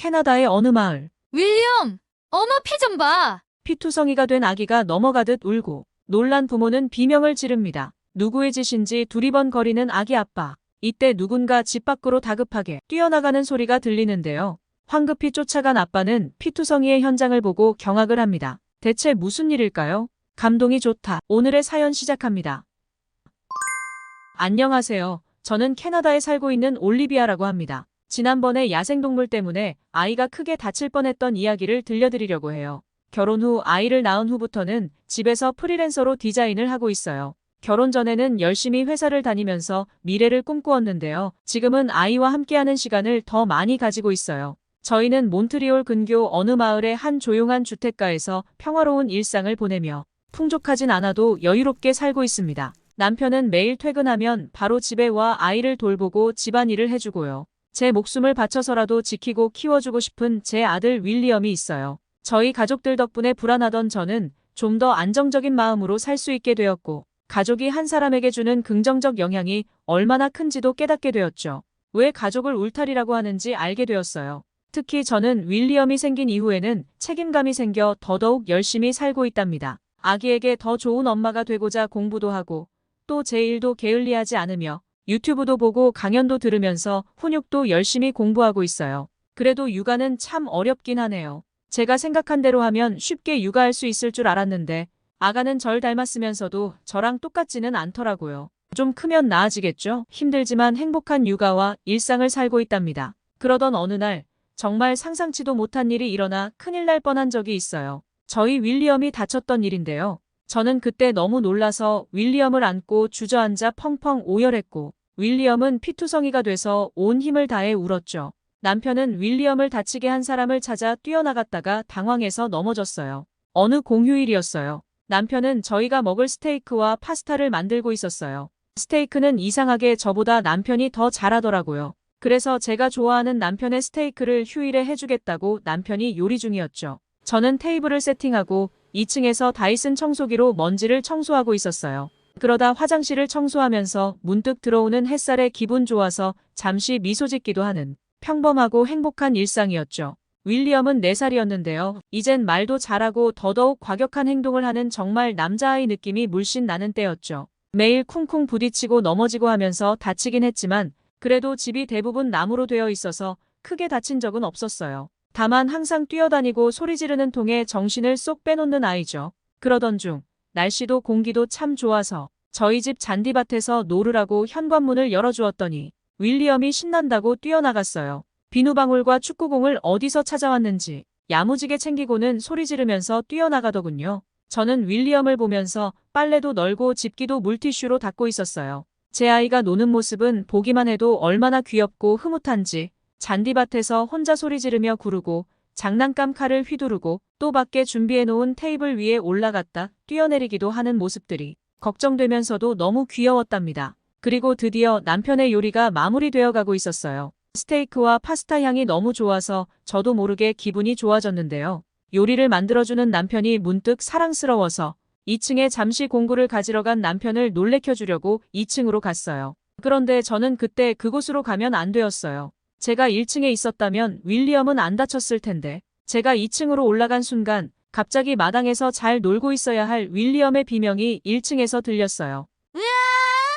캐나다의 어느 마을. 윌리엄! 어머 피 좀 봐! 피투성이가 된 아기가 넘어가듯 울고 놀란 부모는 비명을 지릅니다. 누구의 짓인지 두리번거리는 아기 아빠. 이때 누군가 집 밖으로 다급하게 뛰어나가는 소리가 들리는데요. 황급히 쫓아간 아빠는 피투성이의 현장을 보고 경악을 합니다. 대체 무슨 일일까요? 감동이 좋다. 오늘의 사연 시작합니다. 안녕하세요. 저는 캐나다에 살고 있는 올리비아라고 합니다. 지난번에 야생동물 때문에 아이가 크게 다칠 뻔했던 이야기를 들려드리려고 해요. 결혼 후 아이를 낳은 후부터는 집에서 프리랜서로 디자인을 하고 있어요. 결혼 전에는 열심히 회사를 다니면서 미래를 꿈꾸었는데요. 지금은 아이와 함께하는 시간을 더 많이 가지고 있어요. 저희는 몬트리올 근교 어느 마을의 한 조용한 주택가에서 평화로운 일상을 보내며 풍족하진 않아도 여유롭게 살고 있습니다. 남편은 매일 퇴근하면 바로 집에 와 아이를 돌보고 집안일을 해주고요. 제 목숨을 바쳐서라도 지키고 키워주고 싶은 제 아들 윌리엄이 있어요. 저희 가족들 덕분에 불안하던 저는 좀 더 안정적인 마음으로 살 수 있게 되었고, 가족이 한 사람에게 주는 긍정적 영향이 얼마나 큰지도 깨닫게 되었죠. 왜 가족을 울타리라고 하는지 알게 되었어요. 특히 저는 윌리엄이 생긴 이후에는 책임감이 생겨 더더욱 열심히 살고 있답니다. 아기에게 더 좋은 엄마가 되고자 공부도 하고, 또 제 일도 게을리하지 않으며 유튜브도 보고 강연도 들으면서 훈육도 열심히 공부하고 있어요. 그래도 육아는 참 어렵긴 하네요. 제가 생각한 대로 하면 쉽게 육아할 수 있을 줄 알았는데 아가는 절 닮았으면서도 저랑 똑같지는 않더라고요. 좀 크면 나아지겠죠? 힘들지만 행복한 육아와 일상을 살고 있답니다. 그러던 어느 날 정말 상상치도 못한 일이 일어나 큰일 날 뻔한 적이 있어요. 저희 윌리엄이 다쳤던 일인데요. 저는 그때 너무 놀라서 윌리엄을 안고 주저앉아 펑펑 오열했고, 윌리엄은 피투성이가 돼서 온 힘을 다해 울었죠. 남편은 윌리엄을 다치게 한 사람을 찾아 뛰어나갔다가 당황해서 넘어졌어요. 어느 공휴일이었어요. 남편은 저희가 먹을 스테이크와 파스타를 만들고 있었어요. 스테이크는 이상하게 저보다 남편이 더 잘하더라고요. 그래서 제가 좋아하는 남편의 스테이크를 휴일에 해주겠다고 남편이 요리 중이었죠. 저는 테이블을 세팅하고 2층에서 다이슨 청소기로 먼지를 청소하고 있었어요. 그러다 화장실을 청소하면서 문득 들어오는 햇살에 기분 좋아서 잠시 미소 짓기도 하는 평범하고 행복한 일상이었죠. 윌리엄은 4살이었는데요. 이젠 말도 잘하고 더더욱 과격한 행동을 하는 정말 남자아이 느낌이 물씬 나는 때였죠. 매일 쿵쿵 부딪히고 넘어지고 하면서 다치긴 했지만 그래도 집이 대부분 나무로 되어 있어서 크게 다친 적은 없었어요. 다만 항상 뛰어다니고 소리 지르는 통에 정신을 쏙 빼놓는 아이죠. 그러던 중 날씨도 공기도 참 좋아서 저희 집 잔디밭에서 놀으라고 현관문을 열어주었더니 윌리엄이 신난다고 뛰어나갔어요. 비누방울과 축구공을 어디서 찾아왔는지 야무지게 챙기고는 소리 지르면서 뛰어나가더군요. 저는 윌리엄을 보면서 빨래도 널고 집기도 물티슈로 닦고 있었어요. 제 아이가 노는 모습은 보기만 해도 얼마나 귀엽고 흐뭇한지 잔디밭에서 혼자 소리 지르며 구르고 장난감 칼을 휘두르고 또 밖에 준비해놓은 테이블 위에 올라갔다 뛰어내리기도 하는 모습들이 걱정되면서도 너무 귀여웠답니다. 그리고 드디어 남편의 요리가 마무리되어 가고 있었어요. 스테이크와 파스타 향이 너무 좋아서 저도 모르게 기분이 좋아졌는데요. 요리를 만들어주는 남편이 문득 사랑스러워서 2층에 잠시 공구를 가지러 간 남편을 놀래켜주려고 2층으로 갔어요. 그런데 저는 그때 그곳으로 가면 안 되었어요. 제가 1층에 있었다면 윌리엄은 안 다쳤을 텐데 제가 2층으로 올라간 순간 갑자기 마당에서 잘 놀고 있어야 할 윌리엄의 비명이 1층에서 들렸어요.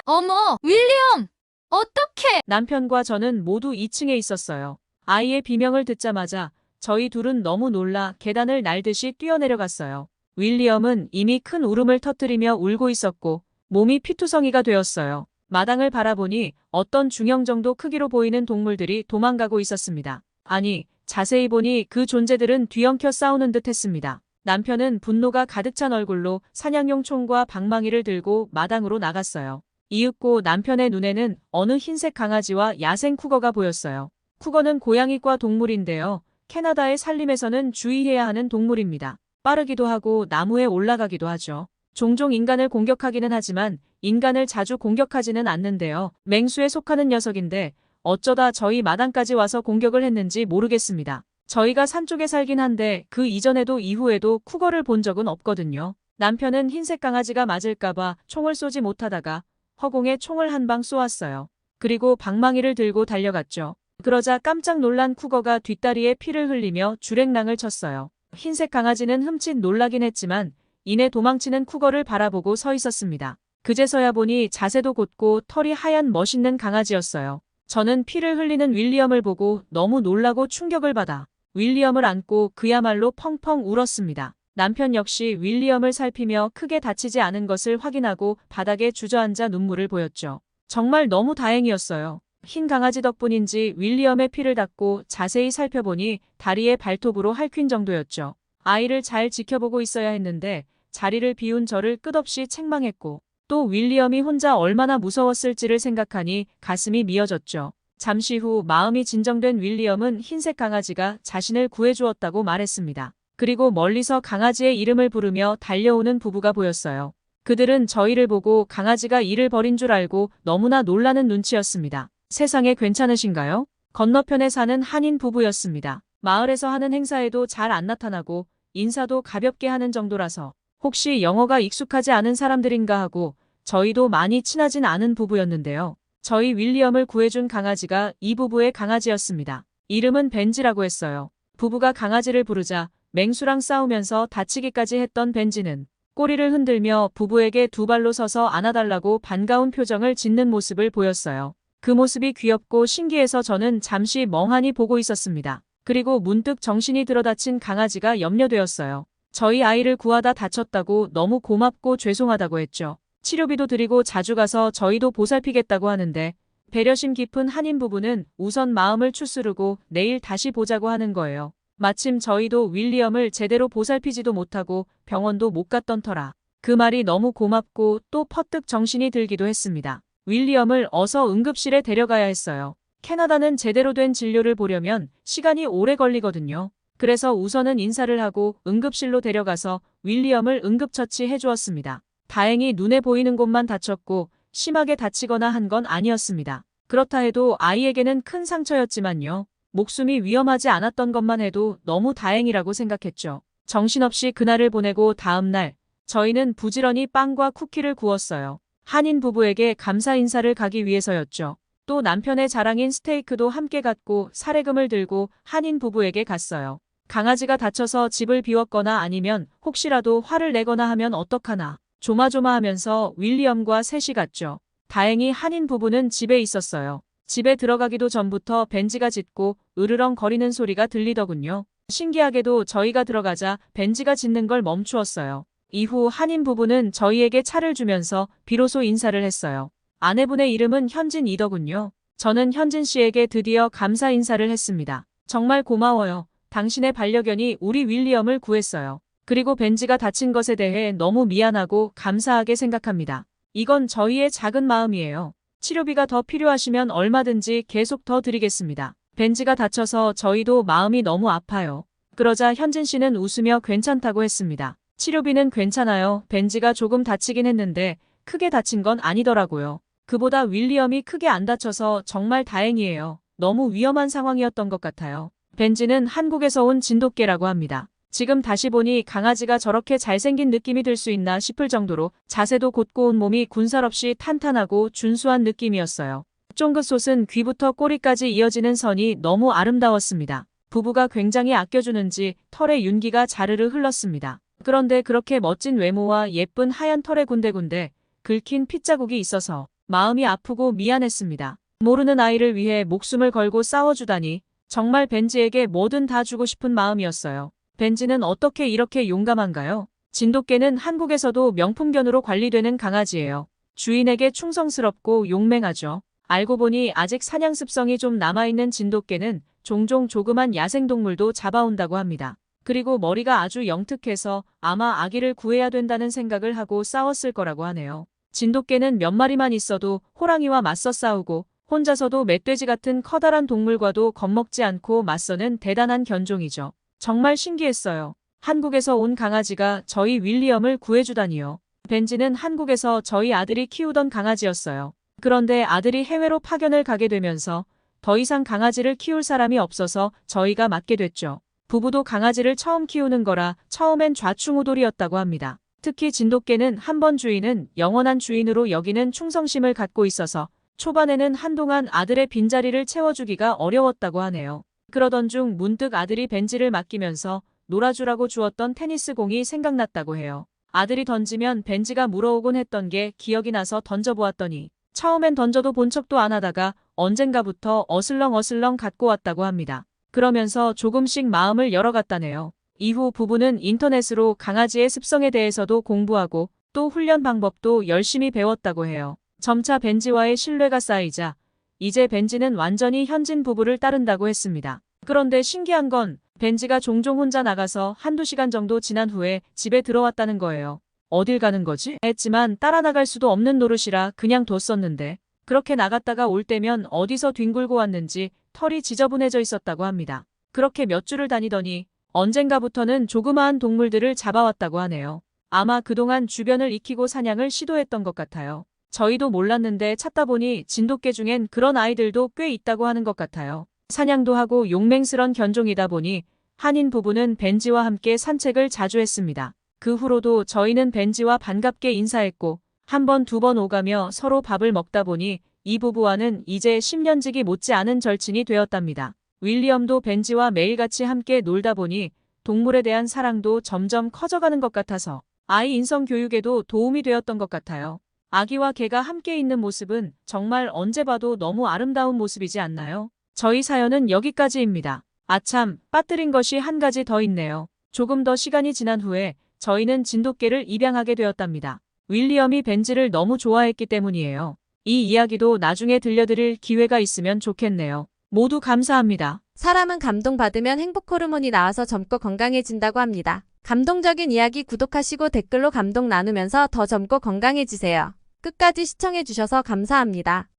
어머, 윌리엄! 어떡해! 남편과 저는 모두 2층에 있었어요. 아이의 비명을 듣자마자 저희 둘은 너무 놀라 계단을 날듯이 뛰어내려갔어요. 윌리엄은 이미 큰 울음을 터뜨리며 울고 있었고 몸이 피투성이가 되었어요. 마당을 바라보니 어떤 중형 정도 크기로 보이는 동물들이 도망가고 있었습니다. 아니, 자세히 보니 그 존재들은 뒤엉켜 싸우는 듯 했습니다. 남편은 분노가 가득 찬 얼굴로 사냥용 총과 방망이를 들고 마당으로 나갔어요. 이윽고 남편의 눈에는 어느 흰색 강아지와 야생 쿠거가 보였어요. 쿠거는 고양이과 동물인데요. 캐나다의 산림에서는 주의해야 하는 동물입니다. 빠르기도 하고 나무에 올라가기도 하죠. 종종 인간을 공격하기는 하지만 인간을 자주 공격하지는 않는데요. 맹수에 속하는 녀석인데 어쩌다 저희 마당까지 와서 공격을 했는지 모르겠습니다. 저희가 산 쪽에 살긴 한데 그 이전에도 이후에도 쿠거를 본 적은 없거든요. 남편은 흰색 강아지가 맞을까봐 총을 쏘지 못하다가 허공에 총을 한 방 쏘았어요. 그리고 방망이를 들고 달려갔죠. 그러자 깜짝 놀란 쿠거가 뒷다리에 피를 흘리며 주랭랑을 쳤어요. 흰색 강아지는 흠칫 놀라긴 했지만 이내 도망치는 쿠거를 바라보고 서 있었습니다. 그제서야 보니 자세도 곧고 털이 하얀 멋있는 강아지였어요. 저는 피를 흘리는 윌리엄을 보고 너무 놀라고 충격을 받아 윌리엄을 안고 그야말로 펑펑 울었습니다. 남편 역시 윌리엄을 살피며 크게 다치지 않은 것을 확인하고 바닥에 주저앉아 눈물을 보였죠. 정말 너무 다행이었어요. 흰 강아지 덕분인지 윌리엄의 피를 닦고 자세히 살펴보니 다리에 발톱으로 핥힌 정도였죠. 아이를 잘 지켜보고 있어야 했는데 자리를 비운 저를 끝없이 책망했고 또 윌리엄이 혼자 얼마나 무서웠을지를 생각하니 가슴이 미어졌죠. 잠시 후 마음이 진정된 윌리엄은 흰색 강아지가 자신을 구해주었다고 말했습니다. 그리고 멀리서 강아지의 이름을 부르며 달려오는 부부가 보였어요. 그들은 저희를 보고 강아지가 이를 버린 줄 알고 너무나 놀라는 눈치였습니다. 세상에 괜찮으신가요? 건너편에 사는 한인 부부였습니다. 마을에서 하는 행사에도 잘 안 나타나고 인사도 가볍게 하는 정도라서 혹시 영어가 익숙하지 않은 사람들인가 하고 저희도 많이 친하진 않은 부부였는데요. 저희 윌리엄을 구해준 강아지가 이 부부의 강아지였습니다. 이름은 벤지라고 했어요. 부부가 강아지를 부르자 맹수랑 싸우면서 다치기까지 했던 벤지는 꼬리를 흔들며 부부에게 두 발로 서서 안아달라고 반가운 표정을 짓는 모습을 보였어요. 그 모습이 귀엽고 신기해서 저는 잠시 멍하니 보고 있었습니다. 그리고 문득 정신이 들어 다친 강아지가 염려되었어요. 저희 아이를 구하다 다쳤다고 너무 고맙고 죄송하다고 했죠. 치료비도 드리고 자주 가서 저희도 보살피겠다고 하는데 배려심 깊은 한인 부부는 우선 마음을 추스르고 내일 다시 보자고 하는 거예요. 마침 저희도 윌리엄을 제대로 보살피지도 못하고 병원도 못 갔던 터라 그 말이 너무 고맙고 또 퍼뜩 정신이 들기도 했습니다. 윌리엄을 어서 응급실에 데려가야 했어요. 캐나다는 제대로 된 진료를 보려면 시간이 오래 걸리거든요. 그래서 우선은 인사를 하고 응급실로 데려가서 윌리엄을 응급처치해 주었습니다. 다행히 눈에 보이는 곳만 다쳤고 심하게 다치거나 한 건 아니었습니다. 그렇다 해도 아이에게는 큰 상처였지만요. 목숨이 위험하지 않았던 것만 해도 너무 다행이라고 생각했죠. 정신없이 그날을 보내고 다음 날 저희는 부지런히 빵과 쿠키를 구웠어요. 한인 부부에게 감사 인사를 가기 위해서였죠. 또 남편의 자랑인 스테이크도 함께 갖고 사례금을 들고 한인 부부에게 갔어요. 강아지가 다쳐서 집을 비웠거나 아니면 혹시라도 화를 내거나 하면 어떡하나 조마조마하면서 윌리엄과 셋이 갔죠. 다행히 한인 부부는 집에 있었어요. 집에 들어가기도 전부터 벤지가 짖고 으르렁거리는 소리가 들리더군요. 신기하게도 저희가 들어가자 벤지가 짖는 걸 멈추었어요. 이후 한인 부부는 저희에게 차를 주면서 비로소 인사를 했어요. 아내분의 이름은 현진이더군요. 저는 현진 씨에게 드디어 감사 인사를 했습니다. 정말 고마워요. 당신의 반려견이 우리 윌리엄을 구했어요. 그리고 벤지가 다친 것에 대해 너무 미안하고 감사하게 생각합니다. 이건 저희의 작은 마음이에요. 치료비가 더 필요하시면 얼마든지 계속 더 드리겠습니다. 벤지가 다쳐서 저희도 마음이 너무 아파요. 그러자 현진 씨는 웃으며 괜찮다고 했습니다. 치료비는 괜찮아요. 벤지가 조금 다치긴 했는데 크게 다친 건 아니더라고요. 그보다 윌리엄이 크게 안 다쳐서 정말 다행이에요. 너무 위험한 상황이었던 것 같아요. 벤지는 한국에서 온 진돗개라고 합니다. 지금 다시 보니 강아지가 저렇게 잘생긴 느낌이 들 수 있나 싶을 정도로 자세도 곧고 온몸이 군살 없이 탄탄하고 준수한 느낌이었어요. 쫑긋솟은 귀부터 꼬리까지 이어지는 선이 너무 아름다웠습니다. 부부가 굉장히 아껴주는지 털의 윤기가 자르르 흘렀습니다. 그런데 그렇게 멋진 외모와 예쁜 하얀 털에 군데군데 긁힌 핏자국이 있어서 마음이 아프고 미안했습니다. 모르는 아이를 위해 목숨을 걸고 싸워주다니 정말 벤지에게 뭐든 다 주고 싶은 마음이었어요. 벤지는 어떻게 이렇게 용감한가요? 진돗개는 한국에서도 명품견으로 관리되는 강아지예요. 주인에게 충성스럽고 용맹하죠. 알고 보니 아직 사냥 습성이 좀 남아있는 진돗개는 종종 조그만 야생동물도 잡아온다고 합니다. 그리고 머리가 아주 영특해서 아마 아기를 구해야 된다는 생각을 하고 싸웠을 거라고 하네요. 진돗개는 몇 마리만 있어도 호랑이와 맞서 싸우고 혼자서도 멧돼지 같은 커다란 동물과도 겁먹지 않고 맞서는 대단한 견종이죠. 정말 신기했어요. 한국에서 온 강아지가 저희 윌리엄을 구해주다니요. 벤지는 한국에서 저희 아들이 키우던 강아지였어요. 그런데 아들이 해외로 파견을 가게 되면서 더 이상 강아지를 키울 사람이 없어서 저희가 맡게 됐죠. 부부도 강아지를 처음 키우는 거라 처음엔 좌충우돌이었다고 합니다. 특히 진돗개는 한 번 주인은 영원한 주인으로 여기는 충성심을 갖고 있어서 초반에는 한동안 아들의 빈자리를 채워주기가 어려웠다고 하네요. 그러던 중 문득 아들이 벤지를 맡기면서 놀아주라고 주었던 테니스 공이 생각났다고 해요. 아들이 던지면 벤지가 물어오곤 했던 게 기억이 나서 던져보았더니 처음엔 던져도 본 척도 안 하다가 언젠가부터 어슬렁어슬렁 갖고 왔다고 합니다. 그러면서 조금씩 마음을 열어갔다네요. 이후 부부는 인터넷으로 강아지의 습성에 대해서도 공부하고 또 훈련 방법도 열심히 배웠다고 해요. 점차 벤지와의 신뢰가 쌓이자 이제 벤지는 완전히 현진 부부를 따른다고 했습니다. 그런데 신기한 건 벤지가 종종 혼자 나가서 한두 시간 정도 지난 후에 집에 들어왔다는 거예요. 어딜 가는 거지? 했지만 따라 나갈 수도 없는 노릇이라 그냥 뒀었는데 그렇게 나갔다가 올 때면 어디서 뒹굴고 왔는지 털이 지저분해져 있었다고 합니다. 그렇게 몇 주를 다니더니 언젠가부터는 조그마한 동물들을 잡아왔다고 하네요. 아마 그동안 주변을 익히고 사냥을 시도했던 것 같아요. 저희도 몰랐는데 찾다 보니 진돗개 중엔 그런 아이들도 꽤 있다고 하는 것 같아요. 사냥도 하고 용맹스런 견종이다 보니 한인 부부는 벤지와 함께 산책을 자주 했습니다. 그 후로도 저희는 벤지와 반갑게 인사했고 한 번, 두 번 오가며 서로 밥을 먹다 보니 이 부부와는 이제 10년지기 못지 않은 절친이 되었답니다. 윌리엄도 벤지와 매일같이 함께 놀다 보니 동물에 대한 사랑도 점점 커져가는 것 같아서 아이 인성 교육에도 도움이 되었던 것 같아요. 아기와 개가 함께 있는 모습은 정말 언제 봐도 너무 아름다운 모습이지 않나요? 저희 사연은 여기까지입니다. 아참, 빠뜨린 것이 한 가지 더 있네요. 조금 더 시간이 지난 후에 저희는 진돗개를 입양하게 되었답니다. 윌리엄이 벤지를 너무 좋아했기 때문이에요. 이 이야기도 나중에 들려드릴 기회가 있으면 좋겠네요. 모두 감사합니다. 사람은 감동받으면 행복 호르몬이 나와서 젊고 건강해진다고 합니다. 감동적인 이야기 구독하시고 댓글로 감동 나누면서 더 젊고 건강해지세요. 끝까지 시청해주셔서 감사합니다.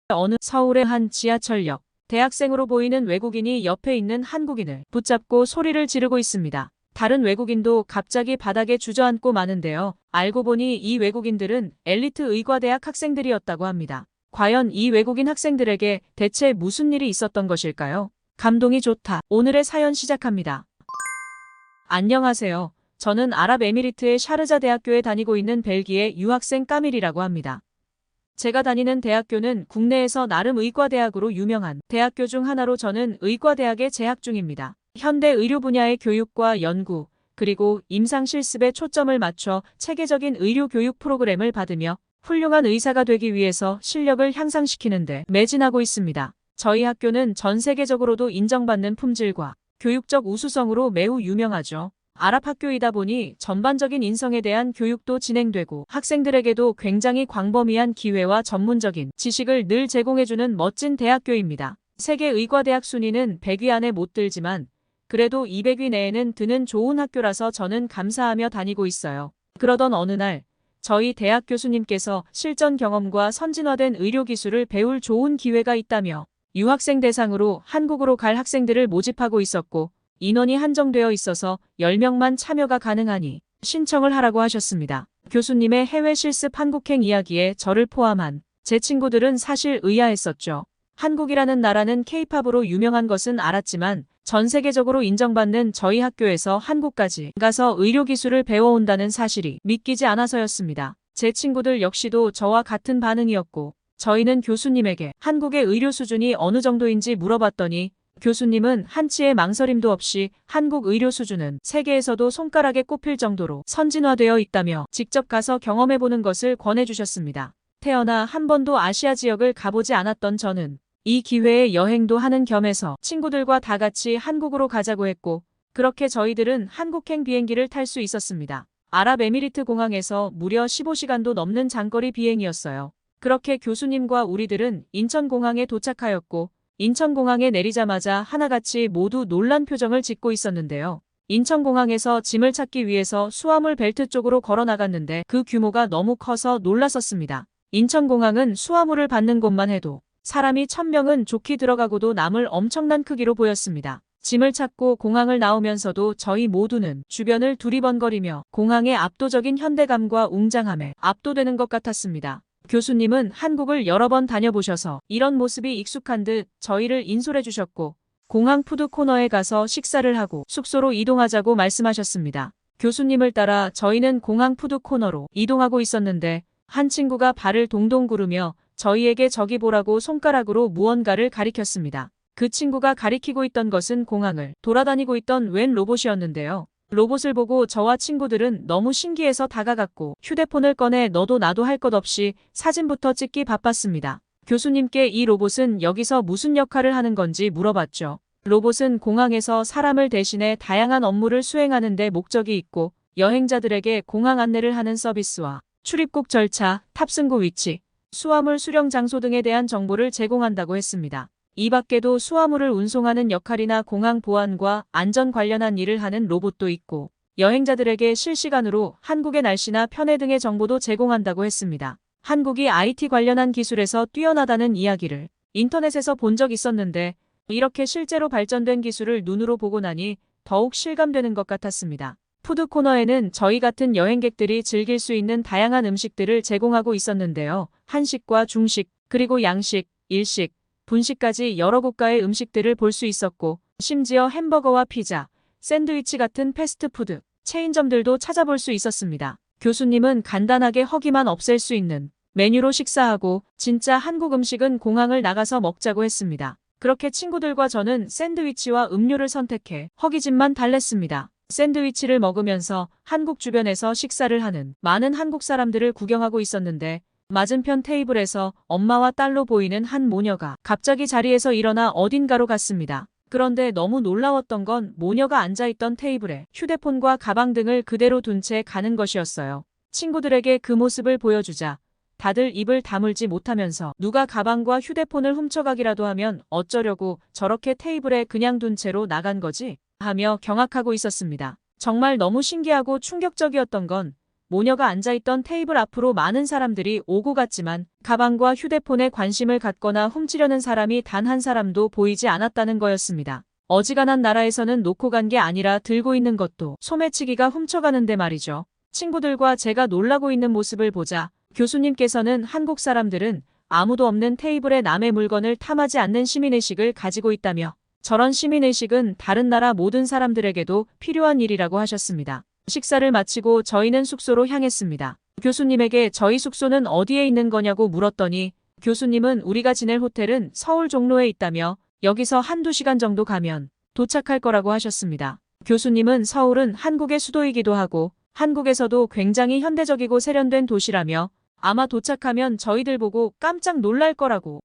어느 서울의 한 지하철역, 대학생으로 보이는 외국인이 옆에 있는 한국인을 붙잡고 소리를 지르고 있습니다. 다른 외국인도 갑자기 바닥에 주저앉고 마는데요. 알고 보니 이 외국인들은 엘리트 의과대학 학생들이었다고 합니다. 과연 이 외국인 학생들에게 대체 무슨 일이 있었던 것일까요? 감동이 좋다. 오늘의 사연 시작합니다. 안녕하세요. 저는 아랍에미리트의 샤르자 대학교에 다니고 있는 벨기에 유학생 까밀이라고 합니다. 제가 다니는 대학교는 국내에서 나름 의과대학으로 유명한 대학교 중 하나로 저는 의과대학에 재학 중입니다. 현대 의료 분야의 교육과 연구, 그리고 임상 실습에 초점을 맞춰 체계적인 의료 교육 프로그램을 받으며 훌륭한 의사가 되기 위해서 실력을 향상시키는 데 매진하고 있습니다. 저희 학교는 전 세계적으로도 인정받는 품질과 교육적 우수성으로 매우 유명하죠. 아랍 학교이다 보니 전반적인 인성에 대한 교육도 진행되고 학생들에게도 굉장히 광범위한 기회와 전문적인 지식을 늘 제공해주는 멋진 대학교입니다. 세계 의과대학 순위는 100위 안에 못 들지만 그래도 200위 내에는 드는 좋은 학교라서 저는 감사하며 다니고 있어요. 그러던 어느 날 저희 대학 교수님께서 실전 경험과 선진화된 의료 기술을 배울 좋은 기회가 있다며 유학생 대상으로 한국으로 갈 학생들을 모집하고 있었고 인원이 한정되어 있어서 10명만 참여가 가능하니 신청을 하라고 하셨습니다. 교수님의 해외 실습 한국행 이야기에 저를 포함한 제 친구들은 사실 의아했었죠. 한국이라는 나라는 K-팝으로 유명한 것은 알았지만 전 세계적으로 인정받는 저희 학교에서 한국까지 가서 의료기술을 배워온다는 사실이 믿기지 않아서였습니다. 제 친구들 역시도 저와 같은 반응이었고 저희는 교수님에게 한국의 의료 수준이 어느 정도인지 물어봤더니 교수님은 한치의 망설임도 없이 한국 의료 수준은 세계에서도 손가락에 꼽힐 정도로 선진화되어 있다며 직접 가서 경험해보는 것을 권해주셨습니다. 태어나 한 번도 아시아 지역을 가보지 않았던 저는 이 기회에 여행도 하는 겸해서 친구들과 다 같이 한국으로 가자고 했고 그렇게 저희들은 한국행 비행기를 탈 수 있었습니다. 아랍에미리트 공항에서 무려 15시간도 넘는 장거리 비행이었어요. 그렇게 교수님과 우리들은 인천공항에 도착하였고 인천공항에 내리자마자 하나같이 모두 놀란 표정을 짓고 있었는데요. 인천공항에서 짐을 찾기 위해서 수화물 벨트 쪽으로 걸어 나갔는데 그 규모가 너무 커서 놀랐었습니다. 인천공항은 수화물을 받는 곳만 해도 사람이 1000명은 좋게 들어가고도 남을 엄청난 크기로 보였습니다. 짐을 찾고 공항을 나오면서도 저희 모두는 주변을 두리번거리며 공항의 압도적인 현대감과 웅장함에 압도되는 것 같았습니다. 교수님은 한국을 여러 번 다녀보셔서 이런 모습이 익숙한 듯 저희를 인솔해 주셨고 공항 푸드 코너에 가서 식사를 하고 숙소로 이동하자고 말씀하셨습니다. 교수님을 따라 저희는 공항 푸드 코너로 이동하고 있었는데 한 친구가 발을 동동 구르며 저희에게 저기 보라고 손가락으로 무언가를 가리켰습니다. 그 친구가 가리키고 있던 것은 공항을 돌아다니고 있던 웬 로봇이었는데요. 로봇을 보고 저와 친구들은 너무 신기해서 다가갔고 휴대폰을 꺼내 너도 나도 할 것 없이 사진부터 찍기 바빴습니다. 교수님께 이 로봇은 여기서 무슨 역할을 하는 건지 물어봤죠. 로봇은 공항에서 사람을 대신해 다양한 업무를 수행하는 데 목적이 있고 여행자들에게 공항 안내를 하는 서비스와 출입국 절차, 탑승구 위치, 수화물 수령 장소 등에 대한 정보를 제공한다고 했습니다. 이 밖에도 수화물을 운송하는 역할이나 공항 보안과 안전 관련한 일을 하는 로봇도 있고 여행자들에게 실시간으로 한국의 날씨나 편의 등의 정보도 제공한다고 했습니다. 한국이 IT 관련한 기술에서 뛰어나다는 이야기를 인터넷에서 본 적 있었는데 이렇게 실제로 발전된 기술을 눈으로 보고 나니 더욱 실감되는 것 같았습니다. 푸드 코너에는 저희 같은 여행객들이 즐길 수 있는 다양한 음식들을 제공하고 있었는데요. 한식과 중식, 그리고 양식, 일식, 분식까지 여러 국가의 음식들을 볼 수 있었고 심지어 햄버거와 피자, 샌드위치 같은 패스트푸드, 체인점들도 찾아볼 수 있었습니다. 교수님은 간단하게 허기만 없앨 수 있는 메뉴로 식사하고 진짜 한국 음식은 공항을 나가서 먹자고 했습니다. 그렇게 친구들과 저는 샌드위치와 음료를 선택해 허기짐만 달랬습니다. 샌드위치를 먹으면서 한국 주변에서 식사를 하는 많은 한국 사람들을 구경하고 있었는데 맞은편 테이블에서 엄마와 딸로 보이는 한 모녀가 갑자기 자리에서 일어나 어딘가로 갔습니다. 그런데 너무 놀라웠던 건 모녀가 앉아있던 테이블에 휴대폰과 가방 등을 그대로 둔 채 가는 것이었어요. 친구들에게 그 모습을 보여주자 다들 입을 다물지 못하면서 누가 가방과 휴대폰을 훔쳐가기라도 하면 어쩌려고 저렇게 테이블에 그냥 둔 채로 나간 거지? 하며 경악하고 있었습니다. 정말 너무 신기하고 충격적이었던 건 모녀가 앉아있던 테이블 앞으로 많은 사람들이 오고 갔지만 가방과 휴대폰에 관심을 갖거나 훔치려는 사람이 단 한 사람도 보이지 않았다는 거였습니다. 어지간한 나라에서는 놓고 간 게 아니라 들고 있는 것도 소매치기가 훔쳐가는데 말이죠. 친구들과 제가 놀라고 있는 모습을 보자 교수님께서는 한국 사람들은 아무도 없는 테이블에 남의 물건을 탐하지 않는 시민의식을 가지고 있다며 저런 시민의식은 다른 나라 모든 사람들에게도 필요한 일이라고 하셨습니다. 식사를 마치고 저희는 숙소로 향했습니다. 교수님에게 저희 숙소는 어디에 있는 거냐고 물었더니 교수님은 우리가 지낼 호텔은 서울 종로에 있다며 여기서 한두 시간 정도 가면 도착할 거라고 하셨습니다. 교수님은 서울은 한국의 수도이기도 하고 한국에서도 굉장히 현대적이고 세련된 도시라며 아마 도착하면 저희들 보고 깜짝 놀랄 거라고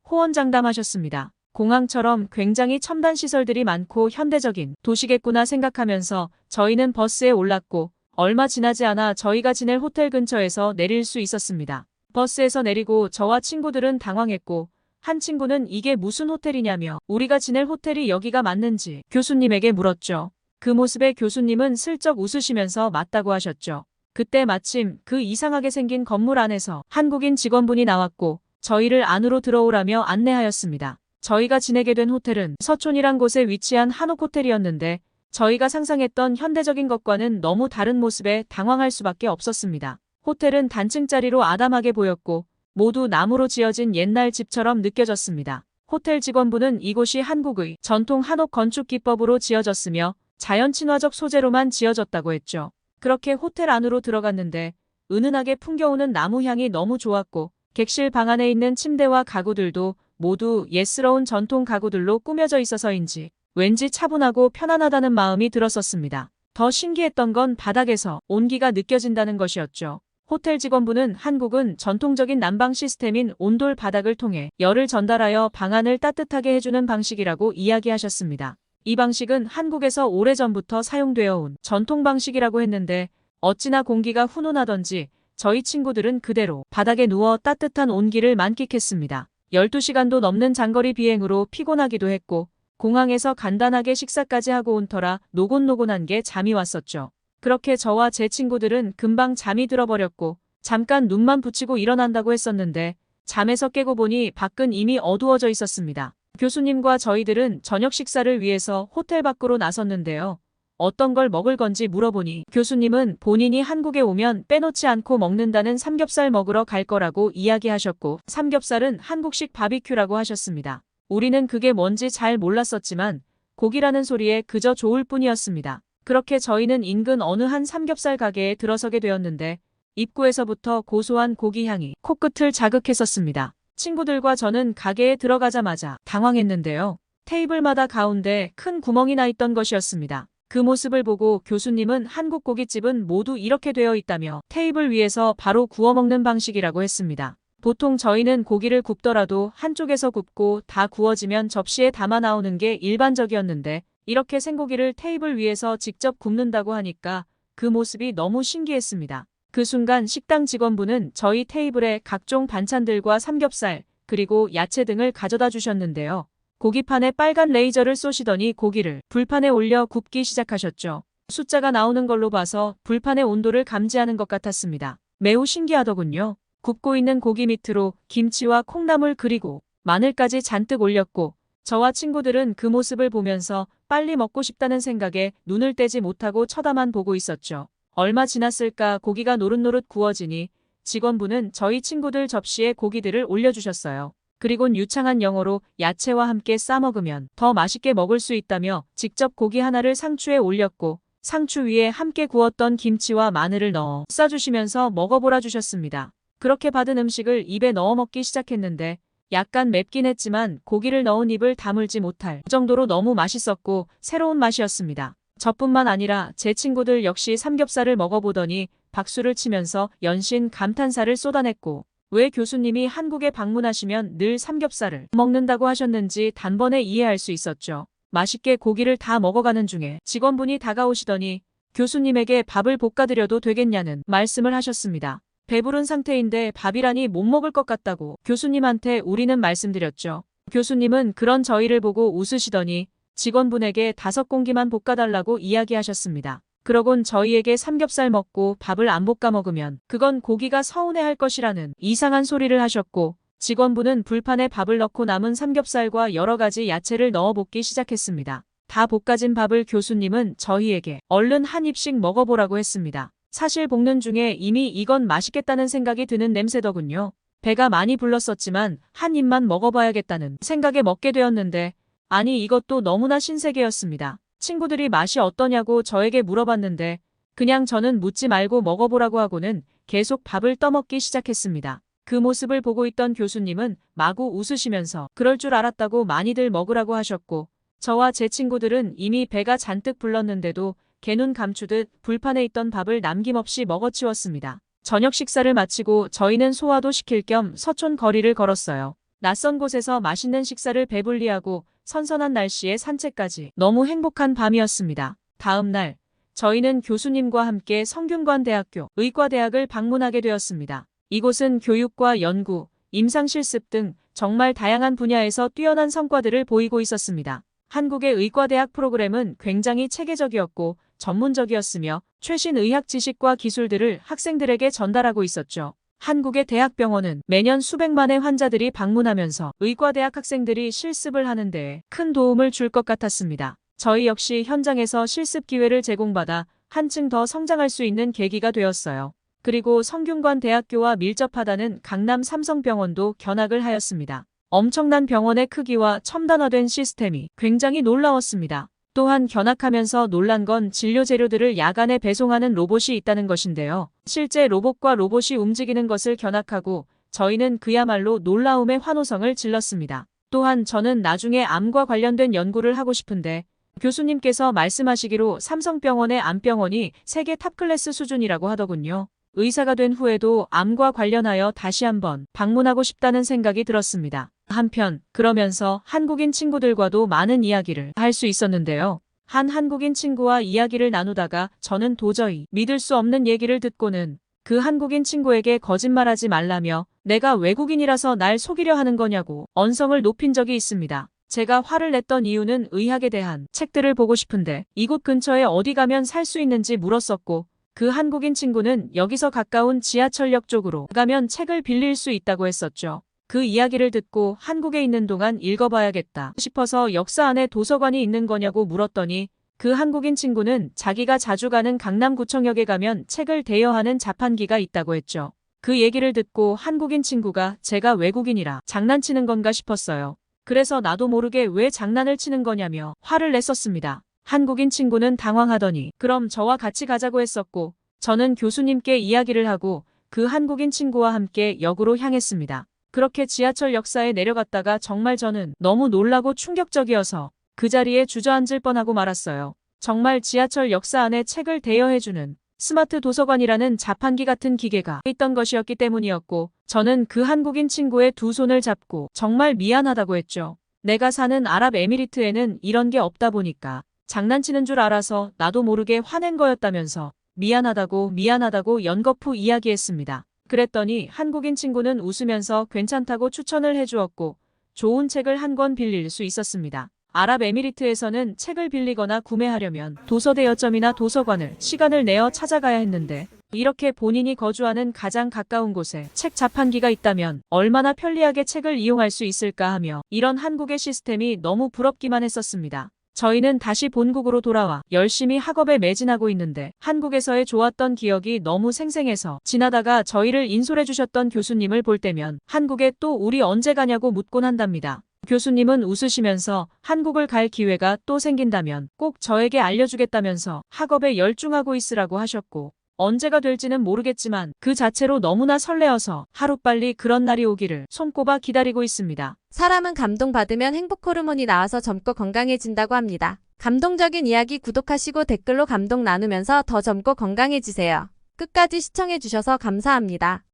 호언장담하셨습니다. 공항처럼 굉장히 첨단 시설들이 많고 현대적인 도시겠구나 생각하면서 저희는 버스에 올랐고 얼마 지나지 않아 저희가 지낼 호텔 근처에서 내릴 수 있었습니다. 버스에서 내리고 저와 친구들은 당황했고 한 친구는 이게 무슨 호텔이냐며 우리가 지낼 호텔이 여기가 맞는지 교수님에게 물었죠. 그 모습에 교수님은 슬쩍 웃으시면서 맞다고 하셨죠. 그때 마침 그 이상하게 생긴 건물 안에서 한국인 직원분이 나왔고 저희를 안으로 들어오라며 안내하였습니다. 저희가 지내게 된 호텔은 서촌이란 곳에 위치한 한옥 호텔이었는데 저희가 상상했던 현대적인 것과는 너무 다른 모습에 당황할 수밖에 없었습니다. 호텔은 단층짜리로 아담하게 보였고 모두 나무로 지어진 옛날 집처럼 느껴졌습니다. 호텔 직원분은 이곳이 한국의 전통 한옥 건축 기법으로 지어졌으며 자연 친화적 소재로만 지어졌다고 했죠. 그렇게 호텔 안으로 들어갔는데 은은하게 풍겨오는 나무 향이 너무 좋았고 객실 방 안에 있는 침대와 가구들도 모두 옛스러운 전통 가구들로 꾸며져 있어서인지 왠지 차분하고 편안하다는 마음이 들었었습니다. 더 신기했던 건 바닥에서 온기가 느껴진다는 것이었죠. 호텔 직원분은 한국은 전통적인 난방 시스템인 온돌 바닥을 통해 열을 전달하여 방 안을 따뜻하게 해주는 방식이라고 이야기하셨습니다. 이 방식은 한국에서 오래전부터 사용되어 온 전통 방식이라고 했는데 어찌나 공기가 훈훈하던지 저희 친구들은 그대로 바닥에 누워 따뜻한 온기를 만끽했습니다. 12시간도 넘는 장거리 비행으로 피곤하기도 했고 공항에서 간단하게 식사까지 하고 온 터라 노곤노곤한 게 잠이 왔었죠. 그렇게 저와 제 친구들은 금방 잠이 들어버렸고 잠깐 눈만 붙이고 일어난다고 했었는데 잠에서 깨고 보니 밖은 이미 어두워져 있었습니다. 교수님과 저희들은 저녁 식사를 위해서 호텔 밖으로 나섰는데요. 어떤 걸 먹을 건지 물어보니 교수님은 본인이 한국에 오면 빼놓지 않고 먹는다는 삼겹살 먹으러 갈 거라고 이야기하셨고 삼겹살은 한국식 바비큐라고 하셨습니다. 우리는 그게 뭔지 잘 몰랐었지만 고기라는 소리에 그저 좋을 뿐이었습니다. 그렇게 저희는 인근 어느 한 삼겹살 가게에 들어서게 되었는데 입구에서부터 고소한 고기 향이 코끝을 자극했었습니다. 친구들과 저는 가게에 들어가자마자 당황했는데요. 테이블마다 가운데 큰 구멍이 나 있던 것이었습니다. 그 모습을 보고 교수님은 한국 고깃집은 모두 이렇게 되어 있다며 테이블 위에서 바로 구워 먹는 방식이라고 했습니다. 보통 저희는 고기를 굽더라도 한쪽에서 굽고 다 구워지면 접시에 담아 나오는 게 일반적이었는데 이렇게 생고기를 테이블 위에서 직접 굽는다고 하니까 그 모습이 너무 신기했습니다. 그 순간 식당 직원분은 저희 테이블에 각종 반찬들과 삼겹살, 그리고 야채 등을 가져다 주셨는데요. 고기판에 빨간 레이저를 쏘시더니 고기를 불판에 올려 굽기 시작하셨죠. 숫자가 나오는 걸로 봐서 불판의 온도를 감지하는 것 같았습니다. 매우 신기하더군요. 굽고 있는 고기 밑으로 김치와 콩나물 그리고 마늘까지 잔뜩 올렸고 저와 친구들은 그 모습을 보면서 빨리 먹고 싶다는 생각에 눈을 떼지 못하고 쳐다만 보고 있었죠. 얼마 지났을까 고기가 노릇노릇 구워지니 직원분은 저희 친구들 접시에 고기들을 올려주셨어요. 그리곤 유창한 영어로 야채와 함께 싸먹으면 더 맛있게 먹을 수 있다며 직접 고기 하나를 상추에 올렸고 상추 위에 함께 구웠던 김치와 마늘을 넣어 싸주시면서 먹어보라 주셨습니다. 그렇게 받은 음식을 입에 넣어 먹기 시작했는데 약간 맵긴 했지만 고기를 넣은 입을 다물지 못할 정도로 너무 맛있었고 새로운 맛이었습니다. 저뿐만 아니라 제 친구들 역시 삼겹살을 먹어보더니 박수를 치면서 연신 감탄사를 쏟아냈고 왜 교수님이 한국에 방문하시면 늘 삼겹살을 먹는다고 하셨는지 단번에 이해할 수 있었죠. 맛있게 고기를 다 먹어가는 중에 직원분이 다가오시더니 교수님에게 밥을 볶아드려도 되겠냐는 말씀을 하셨습니다. 배부른 상태인데 밥이라니 못 먹을 것 같다고 교수님한테 우리는 말씀드렸죠. 교수님은 그런 저희를 보고 웃으시더니 직원분에게 5공기만 볶아달라고 이야기하셨습니다. 그러곤 저희에게 삼겹살 먹고 밥을 안 볶아 먹으면 그건 고기가 서운해할 것이라는 이상한 소리를 하셨고 직원분은 불판에 밥을 넣고 남은 삼겹살과 여러 가지 야채를 넣어 볶기 시작했습니다. 다 볶아진 밥을 교수님은 저희에게 얼른 한 입씩 먹어보라고 했습니다. 사실 볶는 중에 이미 이건 맛있겠다는 생각이 드는 냄새더군요. 배가 많이 불렀었지만 한 입만 먹어봐야겠다는 생각에 먹게 되었는데 아니 이것도 너무나 신세계였습니다. 친구들이 맛이 어떠냐고 저에게 물어봤는데 그냥 저는 묻지 말고 먹어보라고 하고는 계속 밥을 떠먹기 시작했습니다. 그 모습을 보고 있던 교수님은 마구 웃으시면서 그럴 줄 알았다고 많이들 먹으라고 하셨고 저와 제 친구들은 이미 배가 잔뜩 불렀는데도 개눈 감추듯 불판에 있던 밥을 남김없이 먹어치웠습니다. 저녁 식사를 마치고 저희는 소화도 시킬 겸 서촌 거리를 걸었어요. 낯선 곳에서 맛있는 식사를 배불리하고 선선한 날씨에 산책까지 너무 행복한 밤이었습니다. 다음 날 저희는 교수님과 함께 성균관대학교 의과대학을 방문하게 되었습니다. 이곳은 교육과 연구, 임상실습 등 정말 다양한 분야에서 뛰어난 성과들을 보이고 있었습니다. 한국의 의과대학 프로그램은 굉장히 체계적이었고 전문적이었으며 최신 의학 지식과 기술들을 학생들에게 전달하고 있었죠. 한국의 대학병원은 매년 수백만의 환자들이 방문하면서 의과대학 학생들이 실습을 하는 데에 큰 도움을 줄 것 같았습니다. 저희 역시 현장에서 실습 기회를 제공받아 한층 더 성장할 수 있는 계기가 되었어요. 그리고 성균관대학교와 밀접하다는 강남 삼성병원도 견학을 하였습니다. 엄청난 병원의 크기와 첨단화된 시스템이 굉장히 놀라웠습니다. 또한 견학하면서 놀란 건 진료 재료들을 야간에 배송하는 로봇이 있다는 것인데요. 실제 로봇과 로봇이 움직이는 것을 견학하고 저희는 그야말로 놀라움의 환호성을 질렀습니다. 또한 저는 나중에 암과 관련된 연구를 하고 싶은데 교수님께서 말씀하시기로 삼성병원의 암병원이 세계 탑클래스 수준이라고 하더군요. 의사가 된 후에도 암과 관련하여 다시 한번 방문하고 싶다는 생각이 들었습니다. 한편 그러면서 한국인 친구들과도 많은 이야기를 할 수 있었는데요. 한 한국인 친구와 이야기를 나누다가 저는 도저히 믿을 수 없는 얘기를 듣고는 그 한국인 친구에게 거짓말하지 말라며 내가 외국인이라서 날 속이려 하는 거냐고 언성을 높인 적이 있습니다. 제가 화를 냈던 이유는 의학에 대한 책들을 보고 싶은데 이곳 근처에 어디 가면 살 수 있는지 물었었고 그 한국인 친구는 여기서 가까운 지하철역 쪽으로 가면 책을 빌릴 수 있다고 했었죠. 그 이야기를 듣고 한국에 있는 동안 읽어봐야겠다 싶어서 역사 안에 도서관이 있는 거냐고 물었더니 그 한국인 친구는 자기가 자주 가는 강남구청역에 가면 책을 대여하는 자판기가 있다고 했죠. 그 얘기를 듣고 한국인 친구가 제가 외국인이라 장난치는 건가 싶었어요. 그래서 나도 모르게 왜 장난을 치는 거냐며 화를 냈었습니다. 한국인 친구는 당황하더니 그럼 저와 같이 가자고 했었고 저는 교수님께 이야기를 하고 그 한국인 친구와 함께 역으로 향했습니다. 그렇게 지하철 역사에 내려갔다가 정말 저는 너무 놀라고 충격적이어서 그 자리에 주저앉을 뻔하고 말았어요. 정말 지하철 역사 안에 책을 대여해주는 스마트 도서관이라는 자판기 같은 기계가 있던 것이었기 때문이었고 저는 그 한국인 친구의 두 손을 잡고 정말 미안하다고 했죠. 내가 사는 아랍에미리트에는 이런 게 없다 보니까 장난치는 줄 알아서 나도 모르게 화낸 거였다면서 미안하다고 연거푸 이야기했습니다. 그랬더니 한국인 친구는 웃으면서 괜찮다고 추천을 해주었고 좋은 책을 한 권 빌릴 수 있었습니다. 아랍에미리트에서는 책을 빌리거나 구매하려면 도서대여점이나 도서관을 시간을 내어 찾아가야 했는데 이렇게 본인이 거주하는 가장 가까운 곳에 책 자판기가 있다면 얼마나 편리하게 책을 이용할 수 있을까 하며 이런 한국의 시스템이 너무 부럽기만 했었습니다. 저희는 다시 본국으로 돌아와 열심히 학업에 매진하고 있는데 한국에서의 좋았던 기억이 너무 생생해서 지나다가 저희를 인솔해 주셨던 교수님을 볼 때면 한국에 또 우리 언제 가냐고 묻곤 한답니다. 교수님은 웃으시면서 한국을 갈 기회가 또 생긴다면 꼭 저에게 알려주겠다면서 학업에 열중하고 있으라고 하셨고 언제가 될지는 모르겠지만 그 자체로 너무나 설레어서 하루빨리 그런 날이 오기를 손꼽아 기다리고 있습니다. 사람은 감동받으면 행복 호르몬이 나와서 젊고 건강해진다고 합니다. 감동적인 이야기 구독하시고 댓글로 감동 나누면서 더 젊고 건강해지세요. 끝까지 시청해주셔서 감사합니다.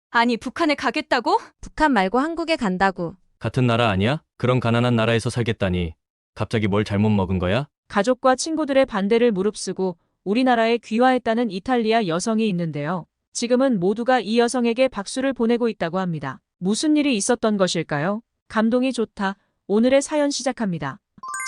아니, 북한에 가겠다고? 북한 말고 한국에 간다고. 같은 나라 아니야? 그런 가난한 나라에서 살겠다니. 갑자기 뭘 잘못 먹은 거야? 가족과 친구들의 반대를 무릅쓰고 우리나라에 귀화했다는 이탈리아 여성이 있는데요. 지금은 모두가 이 여성에게 박수를 보내고 있다고 합니다. 무슨 일이 있었던 것일까요? 감동이 좋다. 오늘의 사연 시작합니다.